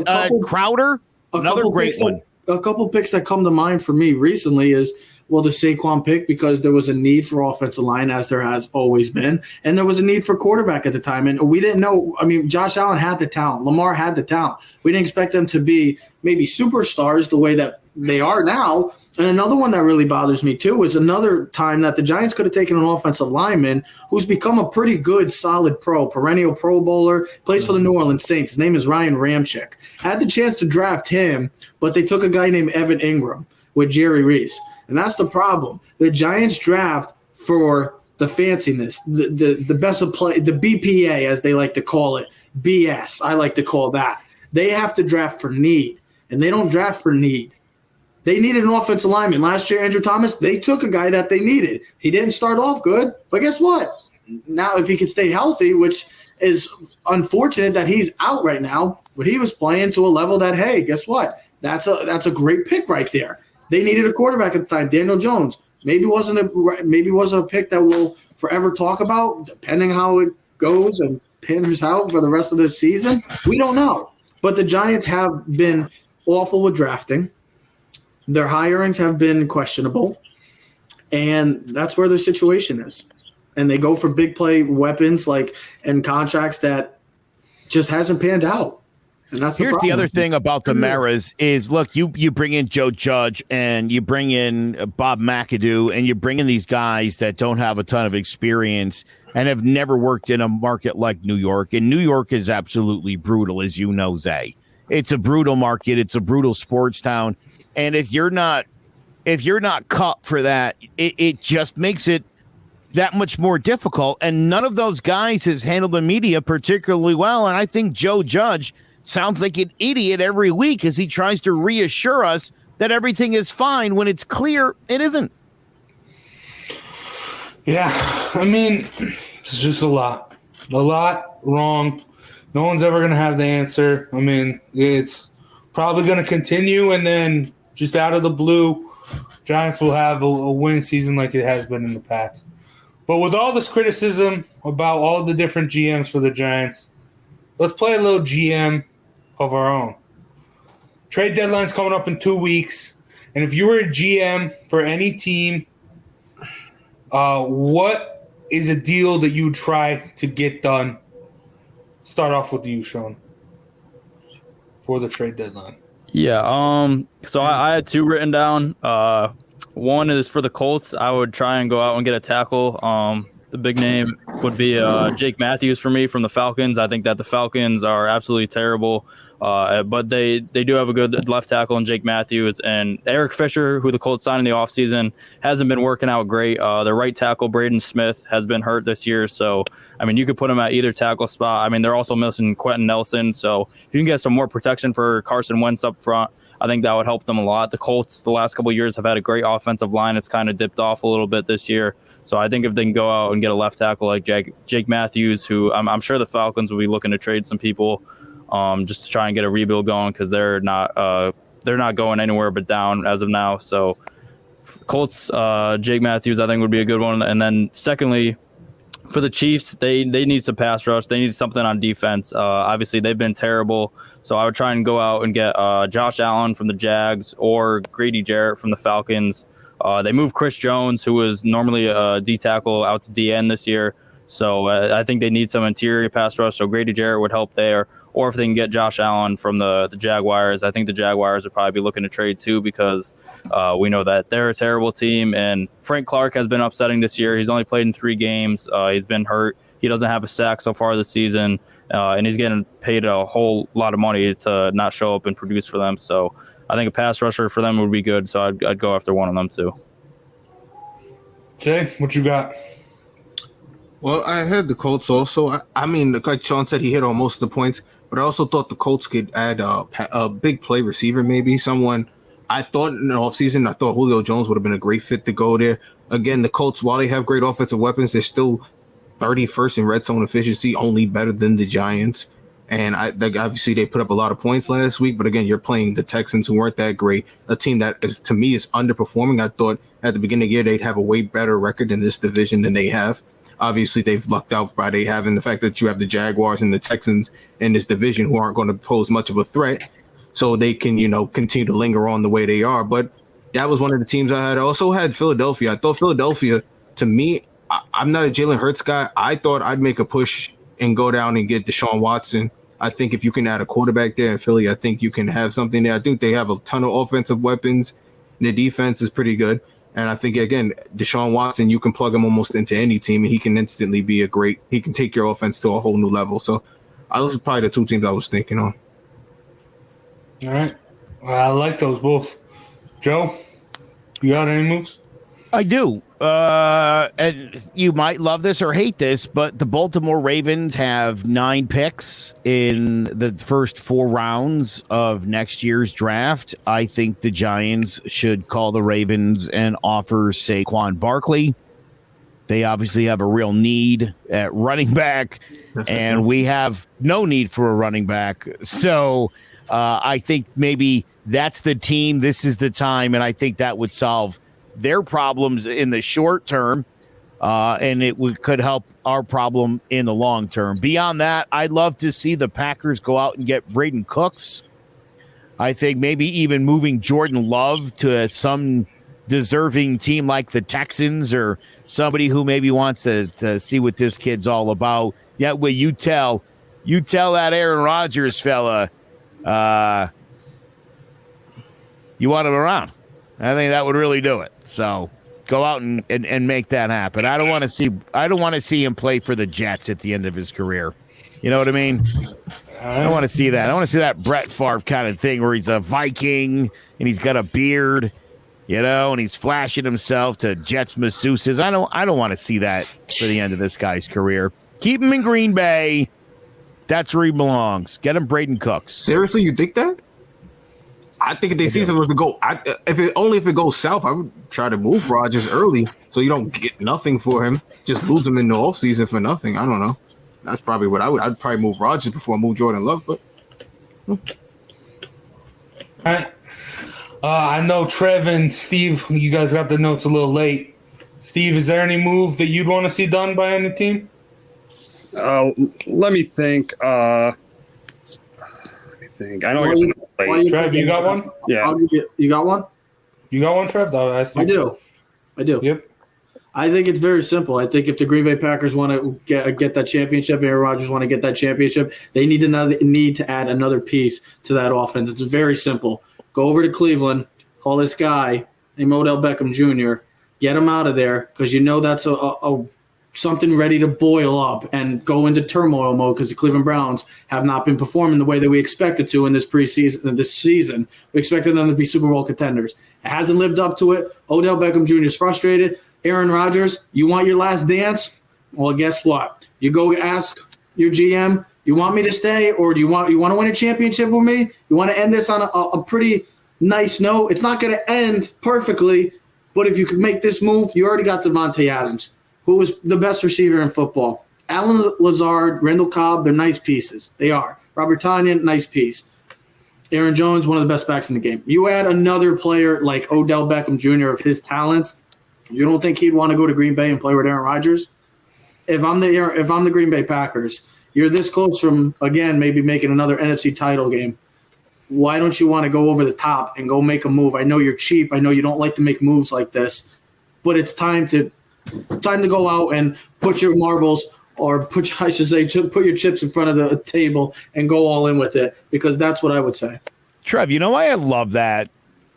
Crowder, another great one. A couple picks that come to mind for me recently is, well, the Saquon pick, because there was a need for offensive line, as there has always been, and there was a need for quarterback at the time. And we didn't know. I mean, Josh Allen had the talent. Lamar had the talent. We didn't expect them to be maybe superstars the way that they are now. And another one that really bothers me, too, is another time that the Giants could have taken an offensive lineman who's become a pretty good, solid perennial Pro Bowler, plays for the New Orleans Saints. His name is Ryan Ramczyk. Had the chance to draft him, but they took a guy named Evan Ingram with Jerry Reese. And that's the problem. The Giants draft for the fanciness, the best of play, the BPA, as they like to call it, BS, I like to call that. They have to draft for need, and they don't draft for need. They needed an offensive lineman. Last year, Andrew Thomas, they took a guy that they needed. He didn't start off good, but guess what? Now, if he can stay healthy, which is unfortunate that he's out right now, but he was playing to a level that, hey, guess what? That's a great pick right there. They needed a quarterback at the time. Daniel Jones maybe wasn't a pick that we'll forever talk about, depending how it goes and pans out for the rest of this season. We don't know. But the Giants have been awful with drafting. Their hirings have been questionable, and that's where their situation is. And they go for big play weapons and contracts that just hasn't panned out. And that's Here's the other thing about the Maras is, look, you bring in Joe Judge and you bring in Bob McAdoo and you bring in these guys that don't have a ton of experience and have never worked in a market like New York. And New York is absolutely brutal, as you know, Zay. It's a brutal market. It's a brutal sports town. And if you're not cut for that, it just makes it that much more difficult. And none of those guys has handled the media particularly well. And I think Joe Judge sounds like an idiot every week as he tries to reassure us that everything is fine when it's clear it isn't. Yeah, I mean, it's just a lot wrong. No one's ever going to have the answer. I mean, it's probably going to continue, and then just out of the blue, Giants will have a winning season like it has been in the past. But with all this criticism about all the different GMs for the Giants, let's play a little GM of our own. Trade deadline's coming up in 2 weeks, and if you were a GM for any team, what is a deal that you would try to get done? Start off with you, Sean, for the trade deadline. Yeah, so I had 2 written down. One is for the Colts. I would try and go out and get a tackle. The big name would be Jake Matthews for me from the Falcons. I think that the Falcons are absolutely terrible, but they do have a good left tackle in Jake Matthews. And Eric Fisher, who the Colts signed in the offseason, hasn't been working out great. Their right tackle, Braden Smith, has been hurt this year. So, I mean, you could put him at either tackle spot. I mean, they're also missing Quentin Nelson. So if you can get some more protection for Carson Wentz up front, I think that would help them a lot. The Colts, the last couple of years, have had a great offensive line. It's kind of dipped off a little bit this year. So I think if they can go out and get a left tackle like Jake Matthews, who I'm sure the Falcons will be looking to trade some people just to try and get a rebuild going, because they're not going anywhere but down as of now. So Colts, Jake Matthews, I think would be a good one. And then secondly, for the Chiefs, they need some pass rush. They need something on defense. Obviously, they've been terrible. So I would try and go out and get Josh Allen from the Jags or Grady Jarrett from the Falcons. They moved Chris Jones, who was normally a D tackle, out to DN this year. So I think they need some interior pass rush. So Grady Jarrett would help there. Or if they can get Josh Allen from the Jaguars, I think the Jaguars would probably be looking to trade too, because we know that they're a terrible team. And Frank Clark has been upsetting this year. He's only played in 3 games. He's been hurt. He doesn't have a sack so far this season. and he's getting paid a whole lot of money to not show up and produce for them. So I think a pass rusher for them would be good. So I'd go after one of them too. Jay, what you got? Well, I had the Colts also. I mean, like Sean said, he hit on most of the points, but I also thought the Colts could add a big play receiver, maybe someone. I thought in the offseason, I thought Julio Jones would have been a great fit to go there. Again, the Colts, while they have great offensive weapons, they're still 31st in red zone efficiency, only better than the Giants. And obviously they put up a lot of points last week, but again, you're playing the Texans, who weren't that great, a team that is, to me, is underperforming. I thought at the beginning of the year they'd have a way better record in this division than they have. Obviously, they've lucked out by they having the fact that you have the Jaguars and the Texans in this division who aren't going to pose much of a threat, so they can, continue to linger on the way they are. But that was one of the teams I had. I also had Philadelphia. I thought Philadelphia, to me, I'm not a Jalen Hurts guy. I thought I'd make a push and go down and get Deshaun Watson. I think if you can add a quarterback there in Philly, I think you can have something there. I think they have a ton of offensive weapons. Their defense is pretty good. And I think, again, Deshaun Watson, you can plug him almost into any team, and he can instantly be he can take your offense to a whole new level. So those are probably the two teams I was thinking on. All right. Well, I like those both. Joe, you got any moves? I do. And you might love this or hate this, but the Baltimore Ravens have 9 picks in the first 4 rounds of next year's draft. I think the Giants should call the Ravens and offer Saquon Barkley. They obviously have a real need at running back, and we have no need for a running back. So I think maybe that's the team. This is the time, and I think that would solve their problems in the short term, and could help our problem in the long term. Beyond that, I'd love to see the Packers go out and get Braden Cooks. I think maybe even moving Jordan Love to some deserving team like the Texans, or somebody who maybe wants to see what this kid's all about. Yeah, well, you tell that Aaron Rodgers fella you want him around. I think that would really do it. So go out and make that happen. I don't want to see him play for the Jets at the end of his career. You know what I mean? I don't want to see that. I want to see that Brett Favre kind of thing where he's a Viking and he's got a beard, and he's flashing himself to Jets masseuses. I don't want to see that for the end of this guy's career. Keep him in Green Bay. That's where he belongs. Get him Braden Cooks. Seriously, you think that? I think if the season was to go, if it goes south, I would try to move Rodgers early so you don't get nothing for him. Just lose him in the offseason for nothing. I don't know. That's probably what I would. I'd probably move Rodgers before I move Jordan Love. But all right. I know Trev and Steve, you guys got the notes a little late. Steve, is there any move that you'd want to see done by any team? Let me think. I know I got Trev, you got one? Yeah. You got one? You got one, Trev? I do. Yep. I think it's very simple. I think if the Green Bay Packers want to get that championship, Aaron Rodgers want to get that championship, they need to add another piece to that offense. It's very simple. Go over to Cleveland, call this guy named Odell Beckham Jr., get him out of there, because that's a something ready to boil up and go into turmoil mode, because the Cleveland Browns have not been performing the way that we expected to in this preseason. This season, we expected them to be Super Bowl contenders. It hasn't lived up to it. Odell Beckham Jr. is frustrated. Aaron Rodgers, you want your last dance? Well, guess what? You go ask your GM, you want me to stay, or do you want to win a championship with me? You want to end this on a pretty nice note? It's not going to end perfectly, but if you could make this move, you already got Devontae Adams, who is the best receiver in football. Allen Lazard, Randall Cobb, they're nice pieces. They are. Robert Tonyan, nice piece. Aaron Jones, one of the best backs in the game. You add another player like Odell Beckham Jr. of his talents, you don't think he'd want to go to Green Bay and play with Aaron Rodgers? If I'm the Green Bay Packers, you're this close from, again, maybe making another NFC title game. Why don't you want to go over the top and go make a move? I know you're cheap. I know you don't like to make moves like this, but it's time to go out and put your marbles, or put your chips in front of the table and go all in with it, because that's what I would say. Trev, you know why I love that?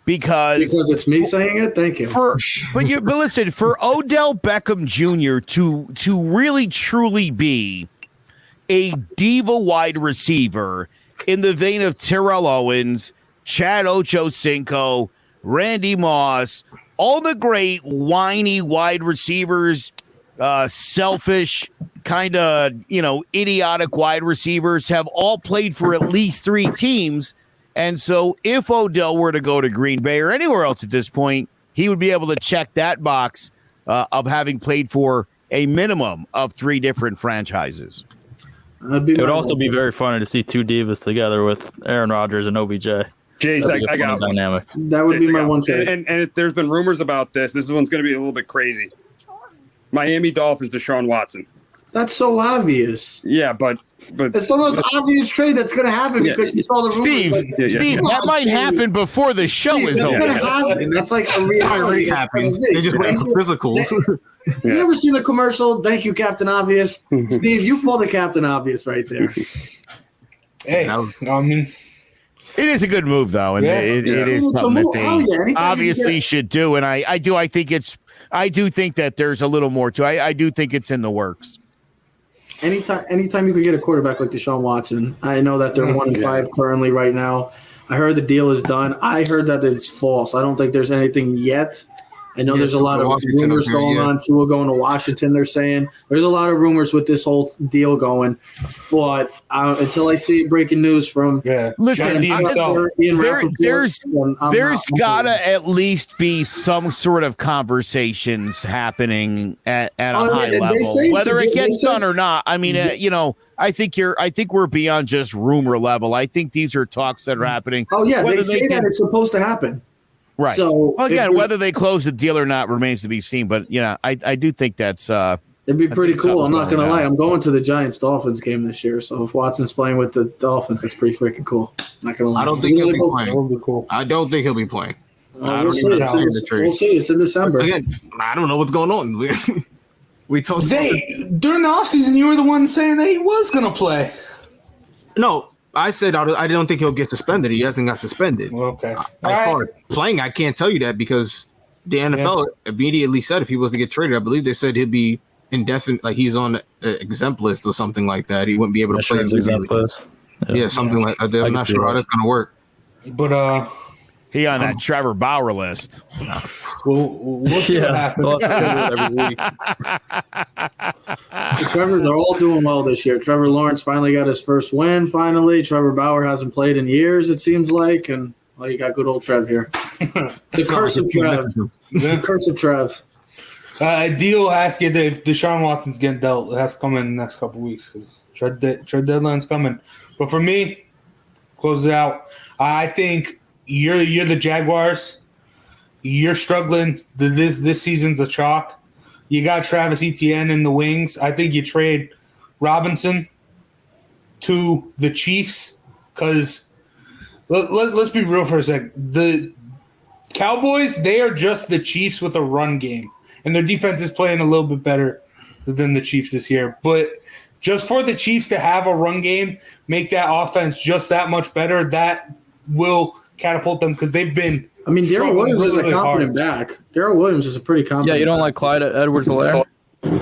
Because it's me saying it. Thank you. But listen, for Odell Beckham Jr. to really truly be a diva wide receiver in the vein of Terrell Owens, Chad Ochocinco, Randy Moss, all the great whiny wide receivers, selfish, kind of, idiotic wide receivers have all played for at least 3 teams. And so if Odell were to go to Green Bay or anywhere else at this point, he would be able to check that box of having played for a minimum of 3 different franchises. It would also be very funny to see 2 divas together with Aaron Rodgers and OBJ. Jace, I got one. Dynamic. That would be my one trade. And there's been rumors about this. This one's going to be a little bit crazy. Miami Dolphins, Deshaun Watson. That's so obvious. Yeah, but it's the most obvious trade that's going to happen because you saw the rumors. Steve, that might happen before the show is over. That's going to happen. That's like a reality. Happens. They just wait for physicals. You ever seen the commercial? Thank you, Captain Obvious. Steve, you pulled the Captain Obvious right there. Hey, I mean, it is a good move, though, and it is something that they obviously should do. And I do think that there's a little more to it. I do think it's in the works. Anytime you could get a quarterback like Deshaun Watson, I know that they're 1-5 currently right now. I heard the deal is done. I heard that it's false. I don't think there's anything yet. I know there's a lot of rumors going on. Tua going to Washington, they're saying. There's a lot of rumors with this whole deal going. But until I see breaking news from listen, there's got to at least be some sort of conversations happening at a high level. Whether it gets done or not, I mean, I think we're beyond just rumor level. I think these are talks that are happening. Oh, yeah, they say that it's supposed to happen. Right. So again, whether they close the deal or not remains to be seen. But I do think that's it'd be pretty cool. I'm not gonna lie. I'm going to the Giants Dolphins game this year. So if Watson's playing with the Dolphins, that's pretty freaking cool. Not gonna lie. I don't think he'll be playing. Cool. I don't think he'll be playing. We'll see. It's in December. Again, I don't know what's going on. We told Zay, during the offseason, you were the one saying that he was gonna play. No. I said I don't think he'll get suspended. He hasn't got suspended. Okay. As far as playing, I can't tell you that because the NFL immediately said if he was to get traded, I believe they said he'd be indefinite, like he's on an exempt list or something like that. He wouldn't be able to play. Exempt list. Yeah, something like that. I'm not sure how that's going to work. But he on that Trevor Bauer list. We'll see what happens every week. They're all doing well this year. Trevor Lawrence finally got his first win. Finally, Trevor Bauer hasn't played in years. It seems like, and you got good old Trev here. The curse of Trev. The curse of Trev. Deal has to get if Deshaun Watson's getting dealt. It has to come in the next couple of weeks because trade deadline's coming. But for me, close it out. I think. You're the Jaguars. You're struggling. This season's a chalk. You got Travis Etienne in the wings. I think you trade Robinson to the Chiefs because let's be real for a second. The Cowboys, they are just the Chiefs with a run game, and their defense is playing a little bit better than the Chiefs this year. But just for the Chiefs to have a run game, make that offense just that much better, that will catapult them because they've been. I mean, Darrell Williams is a competent back. Darrell Williams is a pretty competent. Yeah, you don't like Clyde Edwards-Helaire?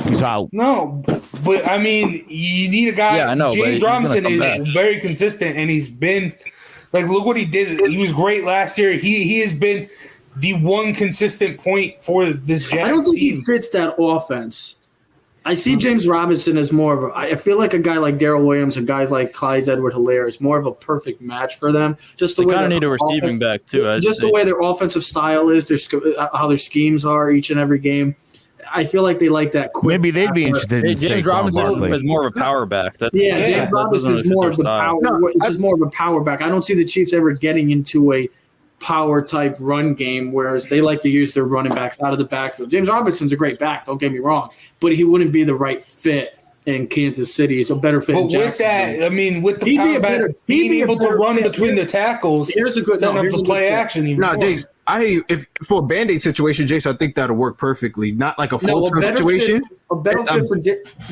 He's out. No, but I mean, you need a guy. Yeah, I know. James Robinson is very consistent, and he's been look what he did. He was great last year. He has been the one consistent point for this Jets. I don't think he fits that offense. I see James Robinson as more of I feel like a guy like Darrell Williams and guys like Clyde Edwards-Helaire is more of a perfect match for them. Just the way kind of need a receiving back too. Just the way their offensive style is, how their schemes are each and every game. I feel like they like that quick. Maybe they'd be interested in James Robinson is more of a power back. James Robinson is more of the power. It's just more of a power back. I don't see the Chiefs ever getting into a power type run game, whereas they like to use their running backs out of the backfield. James Robinson's a great back, don't get me wrong, but he wouldn't be the right fit in Kansas City. He's a better fit. But with that, I mean, with the power back, being able to run between the tackles, here's a good play action. No, Jace, if for a Band-Aid situation, Jace, I think that'll work perfectly. Not like a full-term situation. A better fit for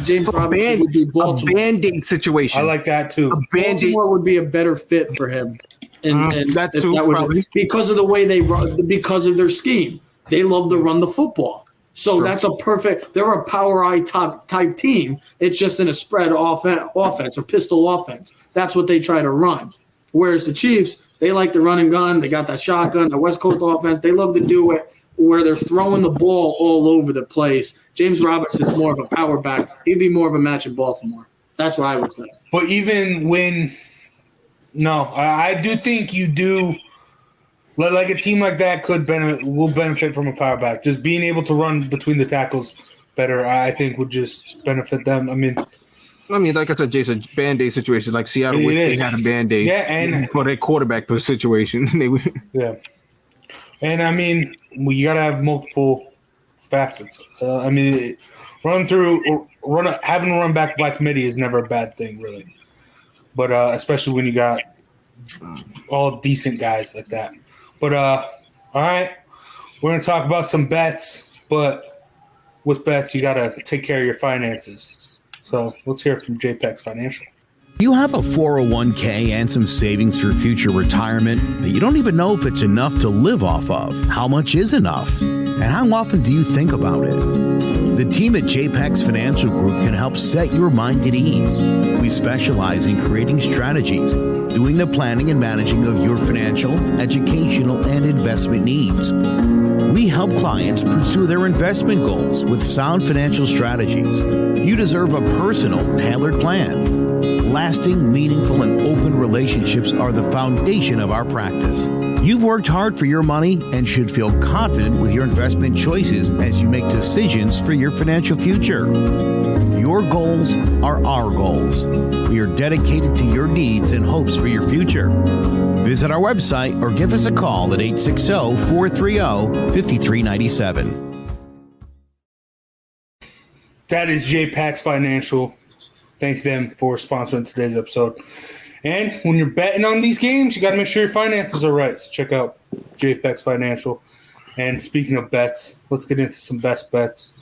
James Robinson would be Baltimore. A Band-Aid situation. I like that too. Baltimore would be a better fit for him. And that too, probably because of the way they run, because of their scheme. They love to run the football. So that's a perfect. They're a power I type team. It's just in a spread offense or pistol offense. That's what they try to run. Whereas the Chiefs, they like to run and gun. They got that shotgun, the West Coast offense. They love to do it where they're throwing the ball all over the place. James Robinson's more of a power back. He'd be more of a match in Baltimore. That's what I would say. But even when I do think you do. Like a team like that will benefit from a power back. Just being able to run between the tackles better, I think, would just benefit them. I mean, like I said, Jason, Band-Aid situation. Like Seattle, they had a Band-Aid. Yeah, and for their quarterback situation. Yeah. And, I mean, you got to have multiple facets. Having to run back by committee is never a bad thing, really. But especially when you got all decent guys like that. But, all right, we're going to talk about some bets, but with bets, you got to take care of your finances. So let's hear from JPEX Financial. You have a 401k and some savings for future retirement, but you don't even know if it's enough to live off of. How much is enough? And how often do you think about it? The team at JPEX Financial Group can help set your mind at ease. We specialize in creating strategies, doing the planning and managing of your financial, educational, and investment needs. We help clients pursue their investment goals with sound financial strategies. You deserve a personal, tailored plan. Lasting, meaningful, and open relationships are the foundation of our practice. You've worked hard for your money and should feel confident with your investment choices as you make decisions for your financial future. Your goals are our goals. We are dedicated to your needs and hopes for your future. Visit our website or give us a call at 860-430-5397. That is JPEX Financial. Thanks them for sponsoring today's episode. And when you're betting on these games, you got to make sure your finances are right. So check out JPEX Financial. And speaking of bets, let's get into some best bets.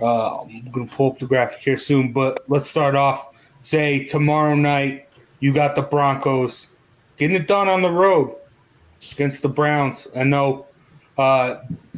I'm going to pull up the graphic here soon, but let's start off. Say tomorrow night, you got the Broncos getting it done on the road against the Browns. I know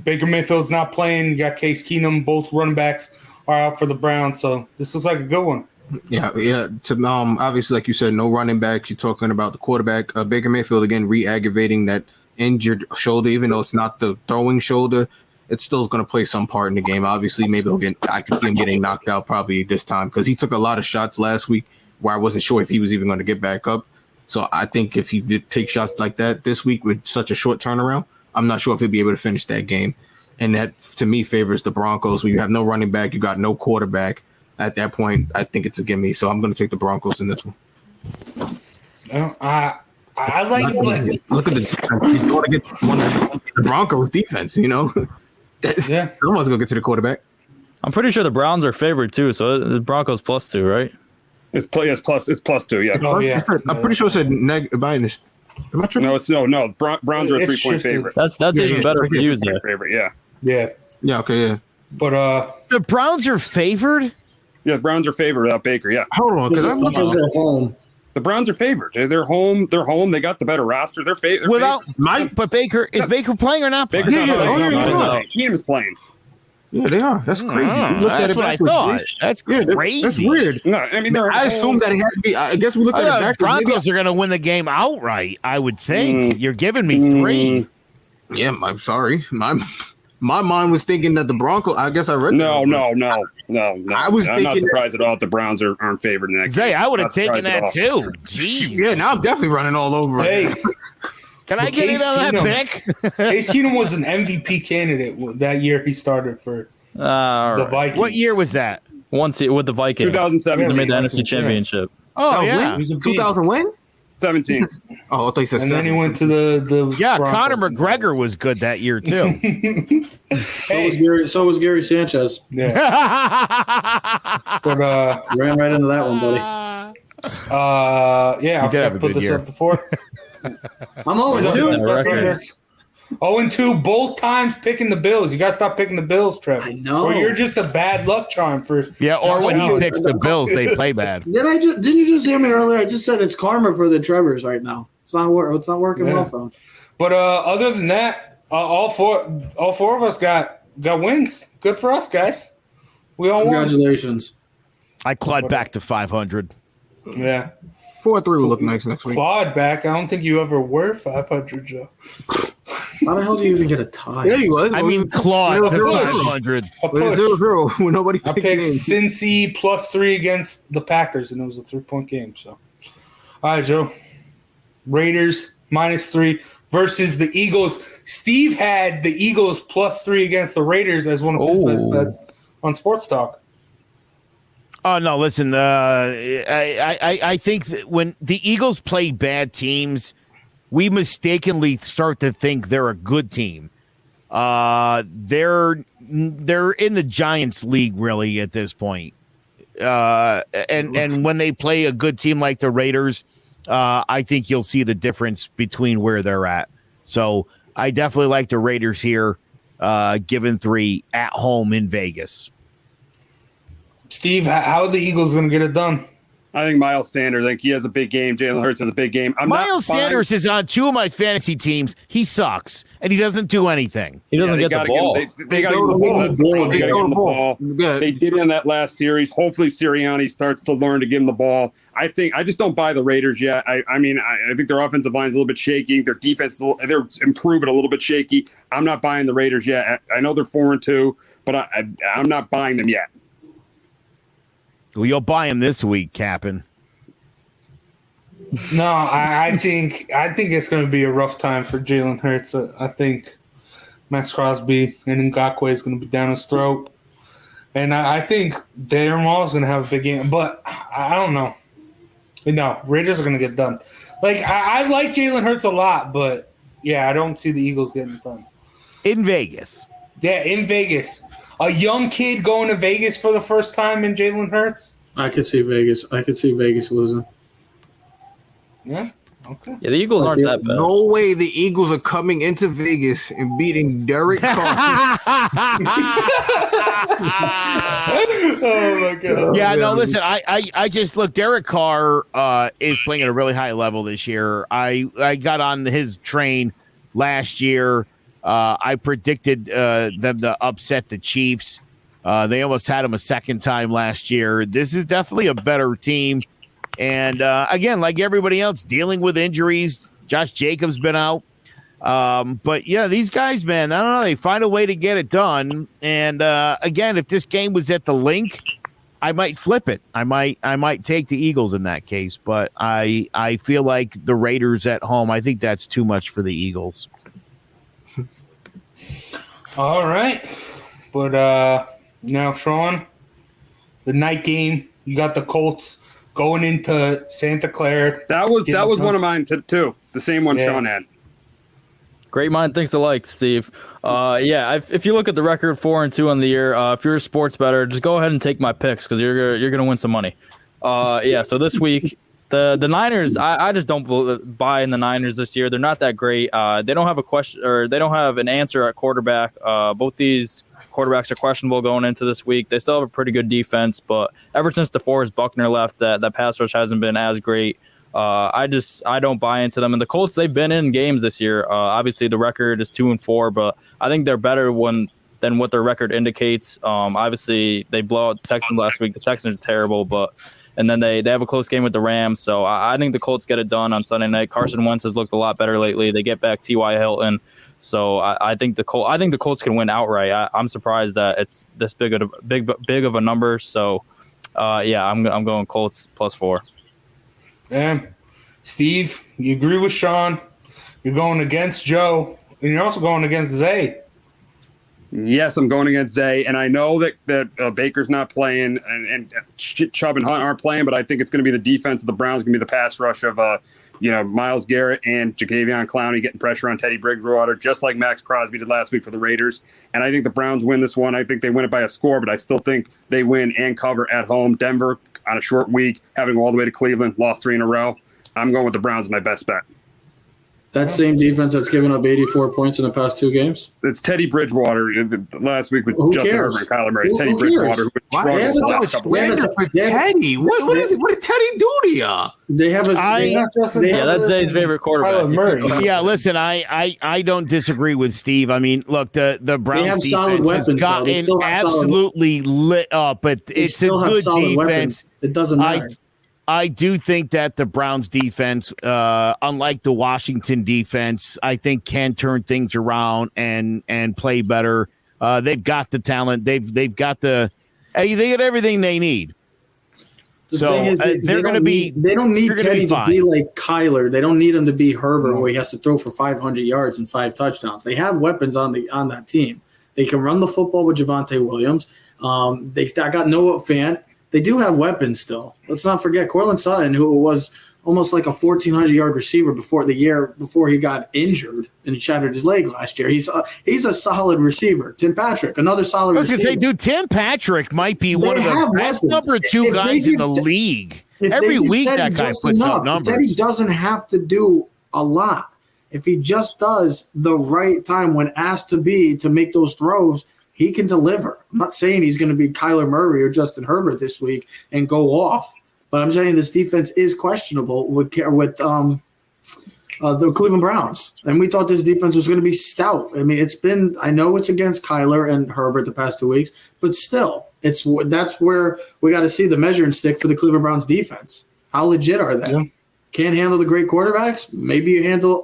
Baker Mayfield's not playing. You got Case Keenum. Both running backs are out for the Browns, so this looks like a good one. Yeah. Obviously, like you said, no running backs. You're talking about the quarterback, Baker Mayfield, again, re-aggravating that injured shoulder. Even though it's not the throwing shoulder, it's still going to play some part in the game. Obviously, maybe I could see him getting knocked out probably this time because he took a lot of shots last week where I wasn't sure if he was even going to get back up. So I think if he did take shots like that this week with such a short turnaround, I'm not sure if he'll be able to finish that game. And that, to me, favors the Broncos. When you have no running back, you got no quarterback. At that point, I think it's a gimme. So I'm going to take the Broncos in this one. I like it. Look at the defense. He's going to get the Broncos defense, Yeah. Someone's going to get to the quarterback. I'm pretty sure the Browns are favored too, so the Broncos +2, right? It's +2, yeah. Oh, yeah. I'm pretty sure it said minus. Am I tripping? No. Browns are a 3-point favorite. That's even better for you, Zach. Favorite, yeah. Yeah, okay, yeah. But The Browns are favored? Yeah, the Browns are favored without Baker, yeah. Hold on, because I'm looking at They're home. The Browns are favored. They're home. They got the better roster. They're favored. But Baker is Baker playing or not playing? Baker's not playing. Keenum's playing. Yeah, they are. That's crazy. You looked at That's it what I backwards. thought. That's crazy. That's weird. No, I mean I assumed that it had to be. I guess we looked at it backwards. Broncos are going to win the game outright, I would think. You're giving me 3. Yeah, I'm sorry. My mind was thinking that the Broncos. I guess I read. No. I'm not surprised at all if the Browns aren't favored in that game. Zay, I would have taken that too. Jeez. Yeah, now I'm definitely running all over. hey, Can I get in on that pick? Case Keenum was an MVP candidate that year he started for the Vikings. What year was that? Once with the Vikings. 2017. They made the NFC Championship. Oh, yeah. He was a beast. 2000 when? 17. Oh, I thought you said And 7. then he went to the Yeah, Broncos. Conor McGregor was good that year too. So was Gary Sanchez. Yeah. But Ran right into that one, buddy. yeah, I did have forgot to a put good this year. up before. I'm 0-2. 0-2 both times picking the Bills. You got to stop picking the Bills, Trevor. I know. Or you're just a bad luck charm for. Yeah, or when he Josh picks the Bills, they play bad. Didn't you just hear me earlier? I just said it's karma for the Trevors right now. It's not working well for them. But other than that, all four of us got got wins. Good for us, guys. We all won. Congratulations. I clawed back to 500. Yeah. 4-3 will look nice next week. Clawed back. I don't think you ever were 500, Joe. How the hell do you even get a tie? Yeah, he was. I mean, clawed to push. 500. A push. 0-0 when nobody I picked picked names. Cincy +3 against the Packers, and it was a 3-point game. So, all right, Joe. Raiders -3 versus the Eagles. Steve had the Eagles +3 against the Raiders as one of his best bets on Sports Talk. Oh no! Listen, I think that when the Eagles play bad teams, we mistakenly start to think they're a good team. They're in the Giants league really at this point. And when they play a good team like the Raiders, I think you'll see the difference between where they're at. So I definitely like the Raiders here, given 3 at home in Vegas. Steve, how are the Eagles going to get it done? I think Miles Sanders. I think he has a big game. Jalen Hurts has a big game. Miles Sanders is on 2 of my fantasy teams. He sucks, and he doesn't do anything. He doesn't get the ball. They got to get the ball. That's the problem. They got to get him the ball. Yeah. They did it in that last series. Hopefully, Sirianni starts to learn to give him the ball. I just don't buy the Raiders yet. I think their offensive line is a little bit shaky. Their defense, they're improving a little bit shaky. I'm not buying the Raiders yet. I know they're 4-2, but I'm not buying them yet. Well, you'll buy him this week, Cap'n. No, I think it's going to be a rough time for Jalen Hurts. I think Max Crosby and Ngakoue is going to be down his throat. And I think Darren Waller is going to have a big game. But I don't know. No, Raiders are going to get done. Like, I like Jalen Hurts a lot, but, yeah, I don't see the Eagles getting it done. In Vegas. Yeah, in Vegas. A young kid going to Vegas for the first time in Jalen Hurts? I could see Vegas. I could see Vegas losing. Yeah, okay. Yeah, the Eagles aren't that bad. No way the Eagles are coming into Vegas and beating Derek Carr. Oh, my God. Yeah, no, listen, I just look, Derek Carr is playing at a really high level this year. I got on his train last year. I predicted them to upset the Chiefs. They almost had him a second time last year. This is definitely a better team. And, again, like everybody else, dealing with injuries. Josh Jacobs been out. But, yeah, these guys, man, I don't know. They find a way to get it done. And, again, if this game was at the Link, I might flip it. I might take the Eagles in that case. But I feel like the Raiders at home, I think that's too much for the Eagles. All right. But now, Sean, the night game, you got the Colts going into Santa Clara. That was one of mine too. The same one Sean had. Great mind thinks alike, Steve. If you look at the record 4-2 on the year, if you're a sports bettor, just go ahead and take my picks because you're gonna win some money. So this week the Niners, I just don't buy in the Niners this year. They're not that great. They don't have a question or they don't have an answer at quarterback. Both these quarterbacks are questionable going into this week. They still have a pretty good defense, but ever since DeForest Buckner left, that pass rush hasn't been as great. I don't buy into them. And the Colts, they've been in games this year. Obviously, the record is 2-4, but I think they're better than what their record indicates. Obviously, they blow out the Texans last week. The Texans are terrible, and then they have a close game with the Rams. So I think the Colts get it done on Sunday night. Carson Wentz has looked a lot better lately. They get back T.Y. Hilton. So I think the Colts can win outright. I'm surprised that it's this big of a number. So I'm going Colts +4. Yeah. Steve, you agree with Sean. You're going against Joe, and you're also going against Zay. Yes, I'm going against Zay, and I know that Baker's not playing, and Chubb and Hunt aren't playing, but I think it's going to be the defense of the Browns, going to be the pass rush of Myles Garrett and Jadeveon Clowney getting pressure on Teddy Bridgewater, just like Max Crosby did last week for the Raiders. And I think the Browns win this one. I think they win it by a score, but I still think they win and cover at home. Denver on a short week, having all the way to Cleveland, lost 3 in a row. I'm going with the Browns as my best bet. That same defense that's given up 84 points in the past 2 games? It's Teddy Bridgewater. Last week with Justin Herbert and Kyler Murray. It's Teddy Bridgewater. Why is it so slander for Teddy? What did Teddy do to you? They have that's Zay's favorite quarterback. Murray. Yeah, listen, I don't disagree with Steve. I mean, look, the Browns defense has gotten absolutely lit up, but it's a good defense. Weapons. It doesn't matter. I do think that the Browns defense, unlike the Washington defense, I think can turn things around and play better. They've got the talent. They've got they got everything they need. They're going to be. They don't need Teddy to be like Kyler. They don't need him to be Herbert, where he has to throw for 500 yards and 5 touchdowns. They have weapons on that team. They can run the football with Javonte Williams. They got Noah Fant. They do have weapons still. Let's not forget Cortland Sutton, who was almost like a 1,400-yard receiver before he got injured and he shattered his leg last year. He's a solid receiver. Tim Patrick, another solid receiver. I was going to say, dude, Tim Patrick might be one of the best number 2 guys in the league. Every week that guy puts up numbers. Teddy doesn't have to do a lot. If he just does the right time when asked to make those throws, he can deliver. I'm not saying he's going to be Kyler Murray or Justin Herbert this week and go off, but I'm saying this defense is questionable with the Cleveland Browns. And we thought this defense was going to be stout. I mean, I know it's against Kyler and Herbert the past 2 weeks, but still, that's where we got to see the measuring stick for the Cleveland Browns defense. How legit are they? Yeah. Can't handle the great quarterbacks? Maybe you handle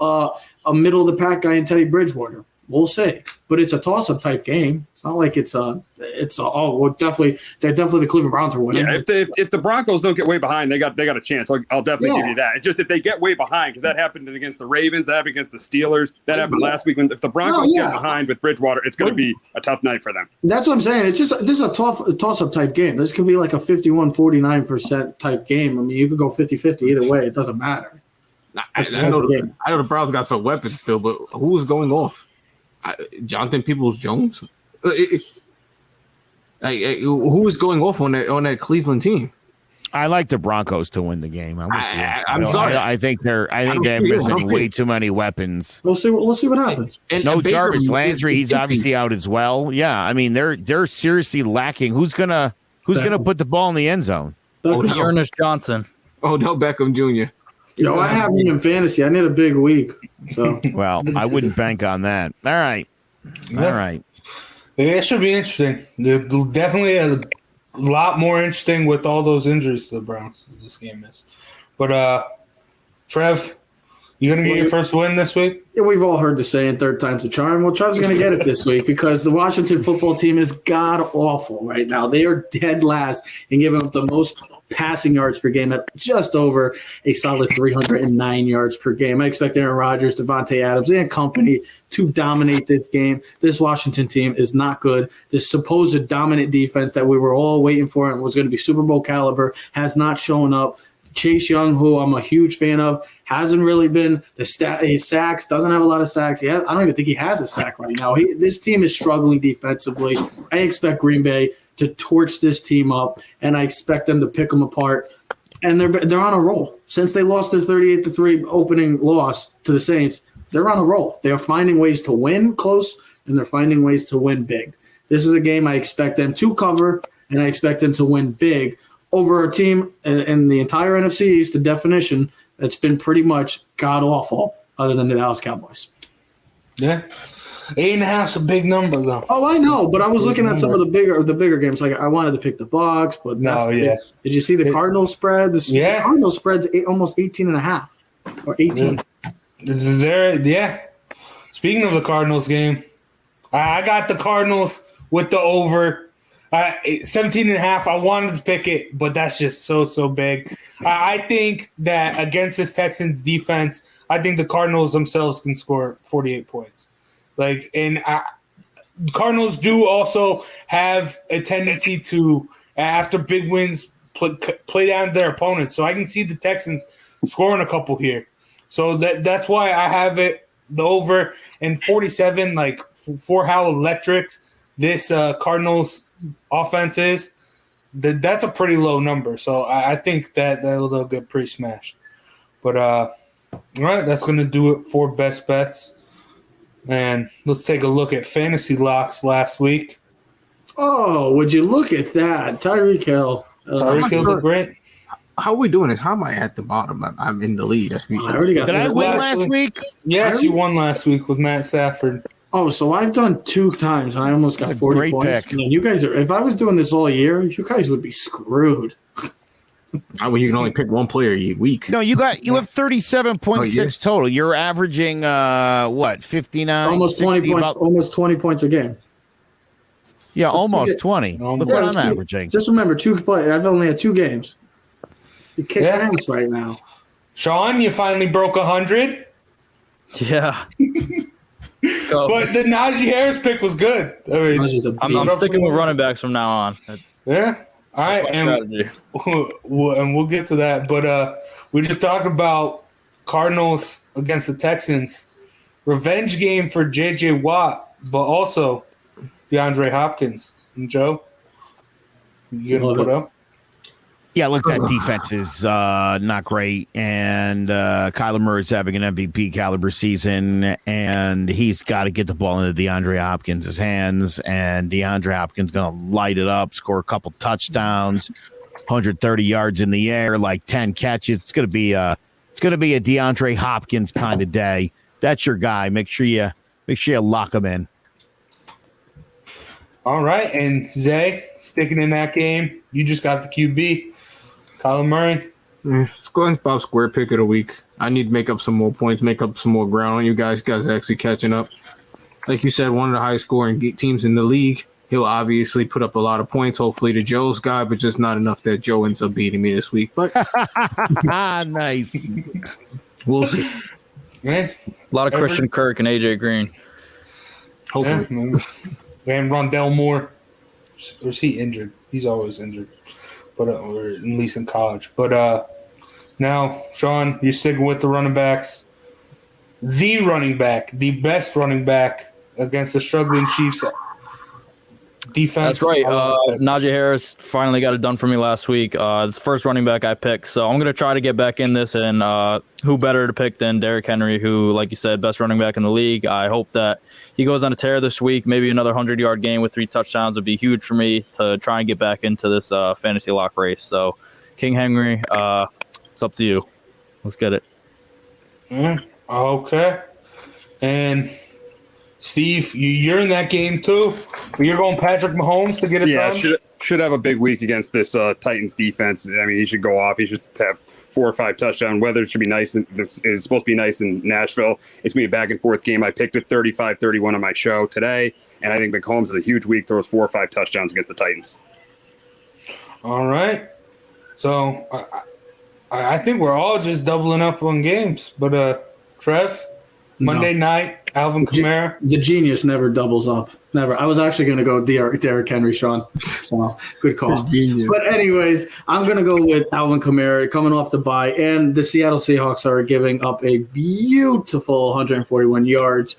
a middle-of-the-pack guy in Teddy Bridgewater. We'll see, but it's a toss-up type game. It's not like they're definitely the Cleveland Browns are winning. Yeah, if the Broncos don't get way behind, they got a chance. I'll definitely give you that. It's just if they get way behind, because that happened against the Ravens, that happened against the Steelers, that happened last week. If the Broncos get behind with Bridgewater, it's going to be a tough night for them. That's what I'm saying. It's just this is a toss-up type game. This could be like a 51-49% type game. I mean, you could go 50-50 either way. It doesn't matter. I know the Browns got some weapons still, but who's going off? Jonathan Peoples-Jones? Who is going off on that Cleveland team? I like the Broncos to win the game. I'm sorry. I think they're missing way too many weapons. We'll see what happens. No Jarvis Landry, he's obviously out as well. Yeah, I mean they're seriously lacking. Who's gonna put the ball in the end zone? Ernest Johnson. Odell Beckham Jr. I have him in fantasy. I need a big week. So well, I wouldn't bank on that. All right. Yeah, it should be interesting. They're definitely a lot more interesting with all those injuries to the Browns. This game is. But Trev, you gonna get your first win this week? Yeah, we've all heard the saying, third time's a charm. Well, Trev's going to get it this week because the Washington football team is god-awful right now. They are dead last in giving up the most passing yards per game at just over a solid 309 yards per game. I expect Aaron Rodgers, Devontae Adams, and company to dominate this game. This Washington team is not good. This supposed dominant defense that we were all waiting for and was going to be Super Bowl caliber has not shown up. Chase Young, who I'm a huge fan of, hasn't really been his sacks, doesn't have a lot of sacks. I don't even think he has a sack right now. This team is struggling defensively. I expect Green Bay to torch this team up, and I expect them to pick them apart. And they're on a roll. Since they lost their 38-3 opening loss to the Saints, they're on a roll. They're finding ways to win close, and they're finding ways to win big. This is a game I expect them to cover, and I expect them to win big over a team in the entire NFC East, the definition, that's been pretty much god-awful other than the Dallas Cowboys. Yeah. 8.5 is a big number, though. Oh, I know, but I was looking at some of the bigger games. Like I wanted to pick the Bucs, but Did you see the Cardinals spread? The Cardinals spread's almost 18.5 or 18. Yeah. Speaking of the Cardinals game, I got the Cardinals with the over. 17.5. I wanted to pick it, but that's just so big. I think that against this Texans defense, I think the Cardinals themselves can score 48 points. Cardinals do also have a tendency to, after big wins, play down their opponents. So I can see the Texans scoring a couple here. So that's why I have it the over and 47. For how electric this Cardinals offense is, that's a pretty low number. So I think that they'll get pretty smashed. But All right, that's going to do it for best bets. And let's take a look at fantasy locks last week. Oh, would you look at that? Tyreek Hill. Tyreek Hill did great. How are we doing this? How am I at the bottom? I'm in the lead. I already got Did I this. win last week? Yes, you won last week with Matt Stafford. Oh, so I've done 2 times, and I almost got That's a 40 great points. pick. Man, you guys are. If I was doing this all year, you guys would be screwed. Well, you can only pick one player a week. No, you have 37.6 Oh, yeah. total. You're averaging what, 59? Almost 20 60, points. about- Almost 20 points a game. Yeah, Let's almost take it. 20. Look Yeah, what let's I'm do- averaging. Just remember, 2 play. I've only had 2 games. You kick ass right now. Sean, you finally broke 100. Yeah. So, But the Najee Harris pick was good. I mean, Najee a I'm beast. sticking with running backs from now on. yeah. All right, That's my and strategy. we'll get to that. But we just talked about Cardinals against the Texans. Revenge game for J.J. Watt, but also DeAndre Hopkins. And Joe, you going to put up? Yeah, look, that defense is not great, and Kyler Murray's having an MVP caliber season, and he's got to get the ball into DeAndre Hopkins' hands, and DeAndre Hopkins going to light it up, score a couple touchdowns, 130 yards in the air, like 10 catches. It's going to be a DeAndre Hopkins kind of day. That's your guy. Make sure you lock him in. All right, and Zay, sticking in that game, you just got the QB. Kyler Murray. Let's go ahead and Bob Square pick of the week. I need to make up some more points, make up some more ground on you guys. You guys are actually catching up. Like you said, one of the highest scoring teams in the league. He'll obviously put up a lot of points, hopefully to Joe's guy, but just not enough that Joe ends up beating me this week. But Nice. we'll see. Man, A lot of Christian Kirk and AJ Green. Hopefully. And Rondell Moore. Or is he injured? He's always injured. But or at least in college. But now, Sean, you're sticking with the running backs. The running back, the best running back against the struggling Chiefs defense. That's right. Najee Harris finally got it done for me last week. It's the first running back I picked, so I'm going to try to get back in this. And who better to pick than Derrick Henry, who, like you said, best running back in the league. I hope that he goes on a tear this week. Maybe another 100-yard game with 3 touchdowns would be huge for me to try and get back into this fantasy lock race. So, King Henry, it's up to you. Let's get it. Okay. And Steve, you're in that game too. But you're going Patrick Mahomes to get it done? Should have a big week against this Titans defense. I mean, he should go off. He should have 4 or 5 touchdowns. Weather should be nice. It's supposed to be nice in Nashville. It's going to be a back and forth game. I picked it 35-31 on my show today, and I think Mahomes is a huge week, throws 4 or 5 touchdowns against the Titans. All right. So I think we're all just doubling up on games. But Trev, Monday night, Alvin Kamara. The genius never doubles up. Never. I was actually going to go Derrick Henry, Sean. So, good call. But anyways, I'm going to go with Alvin Kamara coming off the bye. And the Seattle Seahawks are giving up a beautiful 141 yards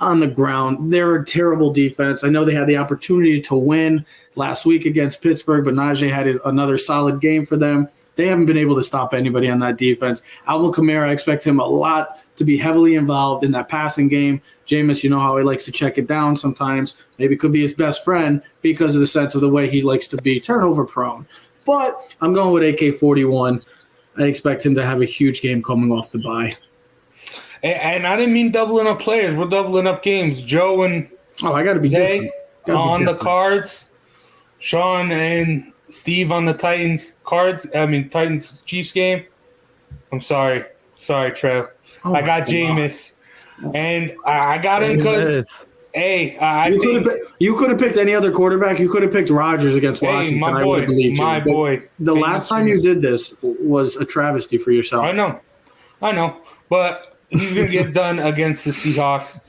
on the ground. They're a terrible defense. I know they had the opportunity to win last week against Pittsburgh, but Najee had another solid game for them. They haven't been able to stop anybody on that defense. Alvin Kamara, I expect him a lot to be heavily involved in that passing game. Jameis, you know how he likes to check it down sometimes. Maybe it could be his best friend because of the sense of the way he likes to be turnover prone. But I'm going with AK-41. I expect him to have a huge game coming off the bye. And I didn't mean doubling up players. We're doubling up games. Joe and I got to be Zay different. on the cards. Sean and Steve on the Titans cards. Titans Chiefs game. I'm sorry, Trev. I got Jameis, and I got him because you could have picked any other quarterback. You could have picked Rodgers against Washington. My I would have believed you. boy. The last time you did this was a travesty for yourself. I know, but he's gonna get done against the Seahawks.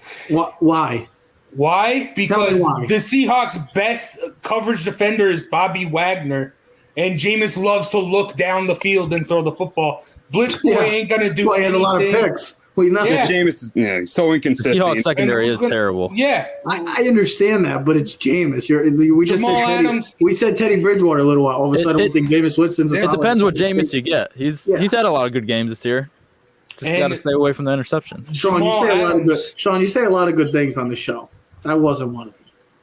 Why? Why? Because why. the Seahawks' best coverage defender is Bobby Wagner, and Jameis loves to look down the field and throw the football. Blitz boy ain't gonna do anything. He has a lot of picks. Well, Jameis is so inconsistent. The Seahawks secondary is terrible. Yeah, I understand that, but it's Jameis. We said Teddy Bridgewater a little while. All of a sudden, we think Jameis Winston's a solid It depends what Jameis you get. He's had a lot of good games this year. Just got to stay away from the interceptions. Sean, you say a lot of good things on the show. That wasn't one of them.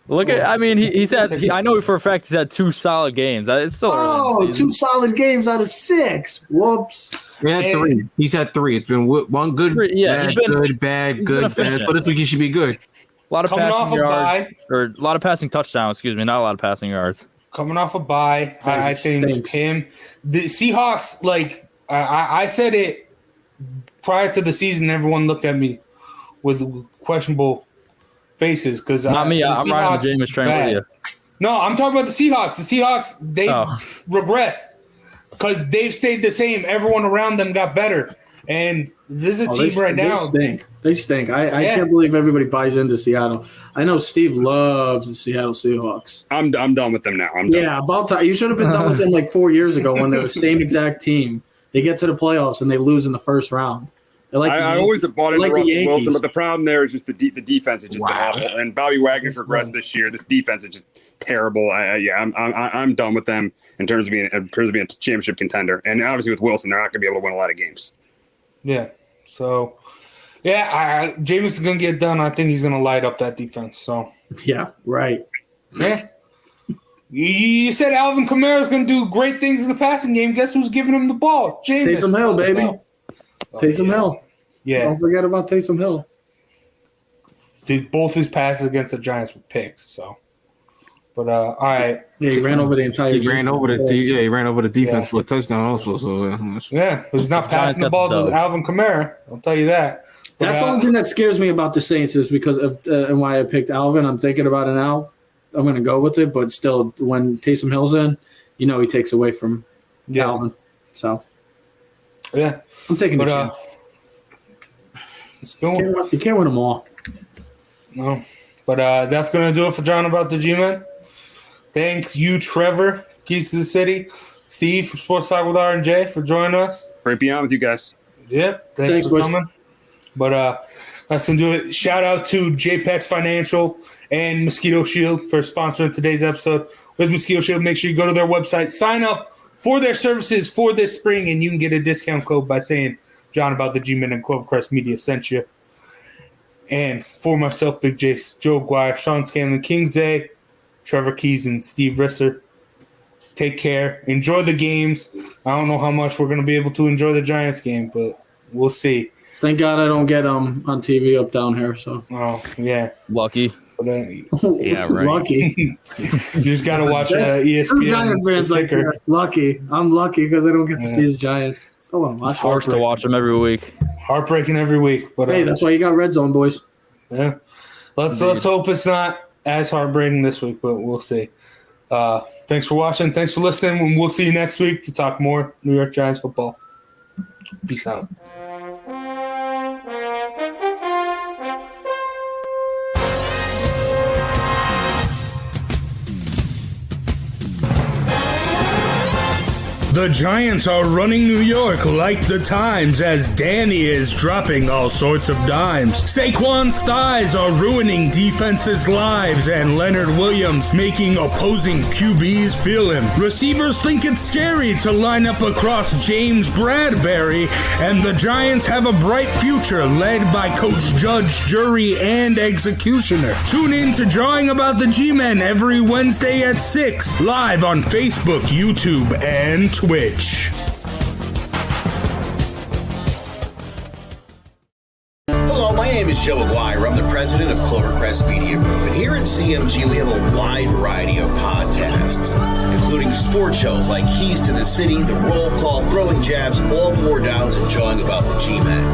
Look at, I mean, he said, I know for a fact he's had 2 solid games. It's still early in the season. 2 solid games out of 6. Whoops. We had 3. He's had 3. It's been one good, bad. So this week he should be good. A lot of passing yards, or a lot of passing touchdowns. Excuse me, not a lot of passing yards. Coming off a bye, I think him. The Seahawks, like I said it prior to the season. Everyone looked at me with questionable faces because not me. I'm riding the Jameis train with you. No, I'm talking about the Seahawks. The Seahawks, they regressed because they've stayed the same. Everyone around them got better. And this is a team right now. They stink. I can't believe everybody buys into Seattle. I know Steve loves the Seattle Seahawks. I'm done with them now. About time. You should have been done with them like 4 years ago when they're the same exact team. They get to the playoffs and they lose in the first round. I always have bought into Russell Wilson, but the problem there is just the defense has just been awful. And Bobby Wagner's regressed this year. This defense is just terrible. I'm done with them in terms of being a championship contender. And obviously with Wilson, they're not going to be able to win a lot of games. Yeah. So, Jameis is going to get done. I think he's going to light up that defense. So. Yeah. Right. Yeah. You said Alvin Kamara is going to do great things in the passing game. Guess who's giving him the ball? Jameis. Taysom Hill, baby. Taysom Hill. Yeah. Don't forget about Taysom Hill. Both his passes against the Giants were picks. So, but all right. Yeah, he ran over the entire. He ran over the defense for a touchdown also. So he's not passing the ball to Alvin Kamara. I'll tell you that. But, that's the only thing that scares me about the Saints is because of and why I picked Alvin. I'm thinking about it now. I'm going to go with it, but still, when Taysom Hill's in, he takes away from Alvin. So, yeah, I'm taking a chance. You can't win them all. No, but that's going to do it for John about the G-Men. Thanks you, Trevor, Keys to the City, Steve from Sports Talk with R&J for joining us. Great being on with you guys. Yep, thanks for coming. But that's going to do it. Shout out to JPEX Financial and Mosquito Shield for sponsoring today's episode. With Mosquito Shield, make sure you go to their website, sign up for their services for this spring, and you can get a discount code by saying John about the G-Men and Clovercrest Media sent you. And for myself, Big Jace, Joe Guire, Sean Scanlon, King Zay, Trevor Keys, and Steve Risser. Take care. Enjoy the games. I don't know how much we're going to be able to enjoy the Giants game, but we'll see. Thank God I don't get on TV up down here. So. Oh, yeah. Lucky. Yeah, right. Lucky. You just got to watch ESPN. Two Giant fans like that. Lucky. I'm lucky because I don't get to see the Giants. Still want to watch. Forced to watch them every week. Heartbreaking every week. But hey, that's why you got Red Zone, boys. Yeah. Let's hope it's not as heartbreaking this week, but we'll see. Thanks for watching. Thanks for listening. And we'll see you next week to talk more New York Giants football. Peace out. The Giants are running New York like the Times as Danny is dropping all sorts of dimes. Saquon's thighs are ruining defenses' lives and Leonard Williams making opposing QBs feel him. Receivers think it's scary to line up across James Bradbury, and the Giants have a bright future led by Coach Judge, Jury, and Executioner. Tune in to Drawing About the G-Men every Wednesday at 6, live on Facebook, YouTube, and Twitch. Hello, my name is Joe Aguirre. I'm the president of Clovercrest Media Group. And here at CMG, we have a wide variety of podcasts, including sports shows like Keys to the City, The Roll Call, Throwing Jabs, All Four Downs, and Jawing About the G-Men.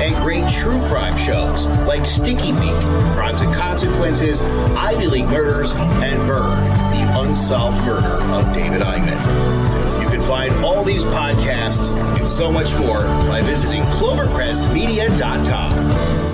And great true crime shows like Sticky Meat, Crimes and Consequences, Ivy League Murders, and Bird, the unsolved murder of David Eichmann. You can find all these podcasts and so much more by visiting clovercrestmedia.com.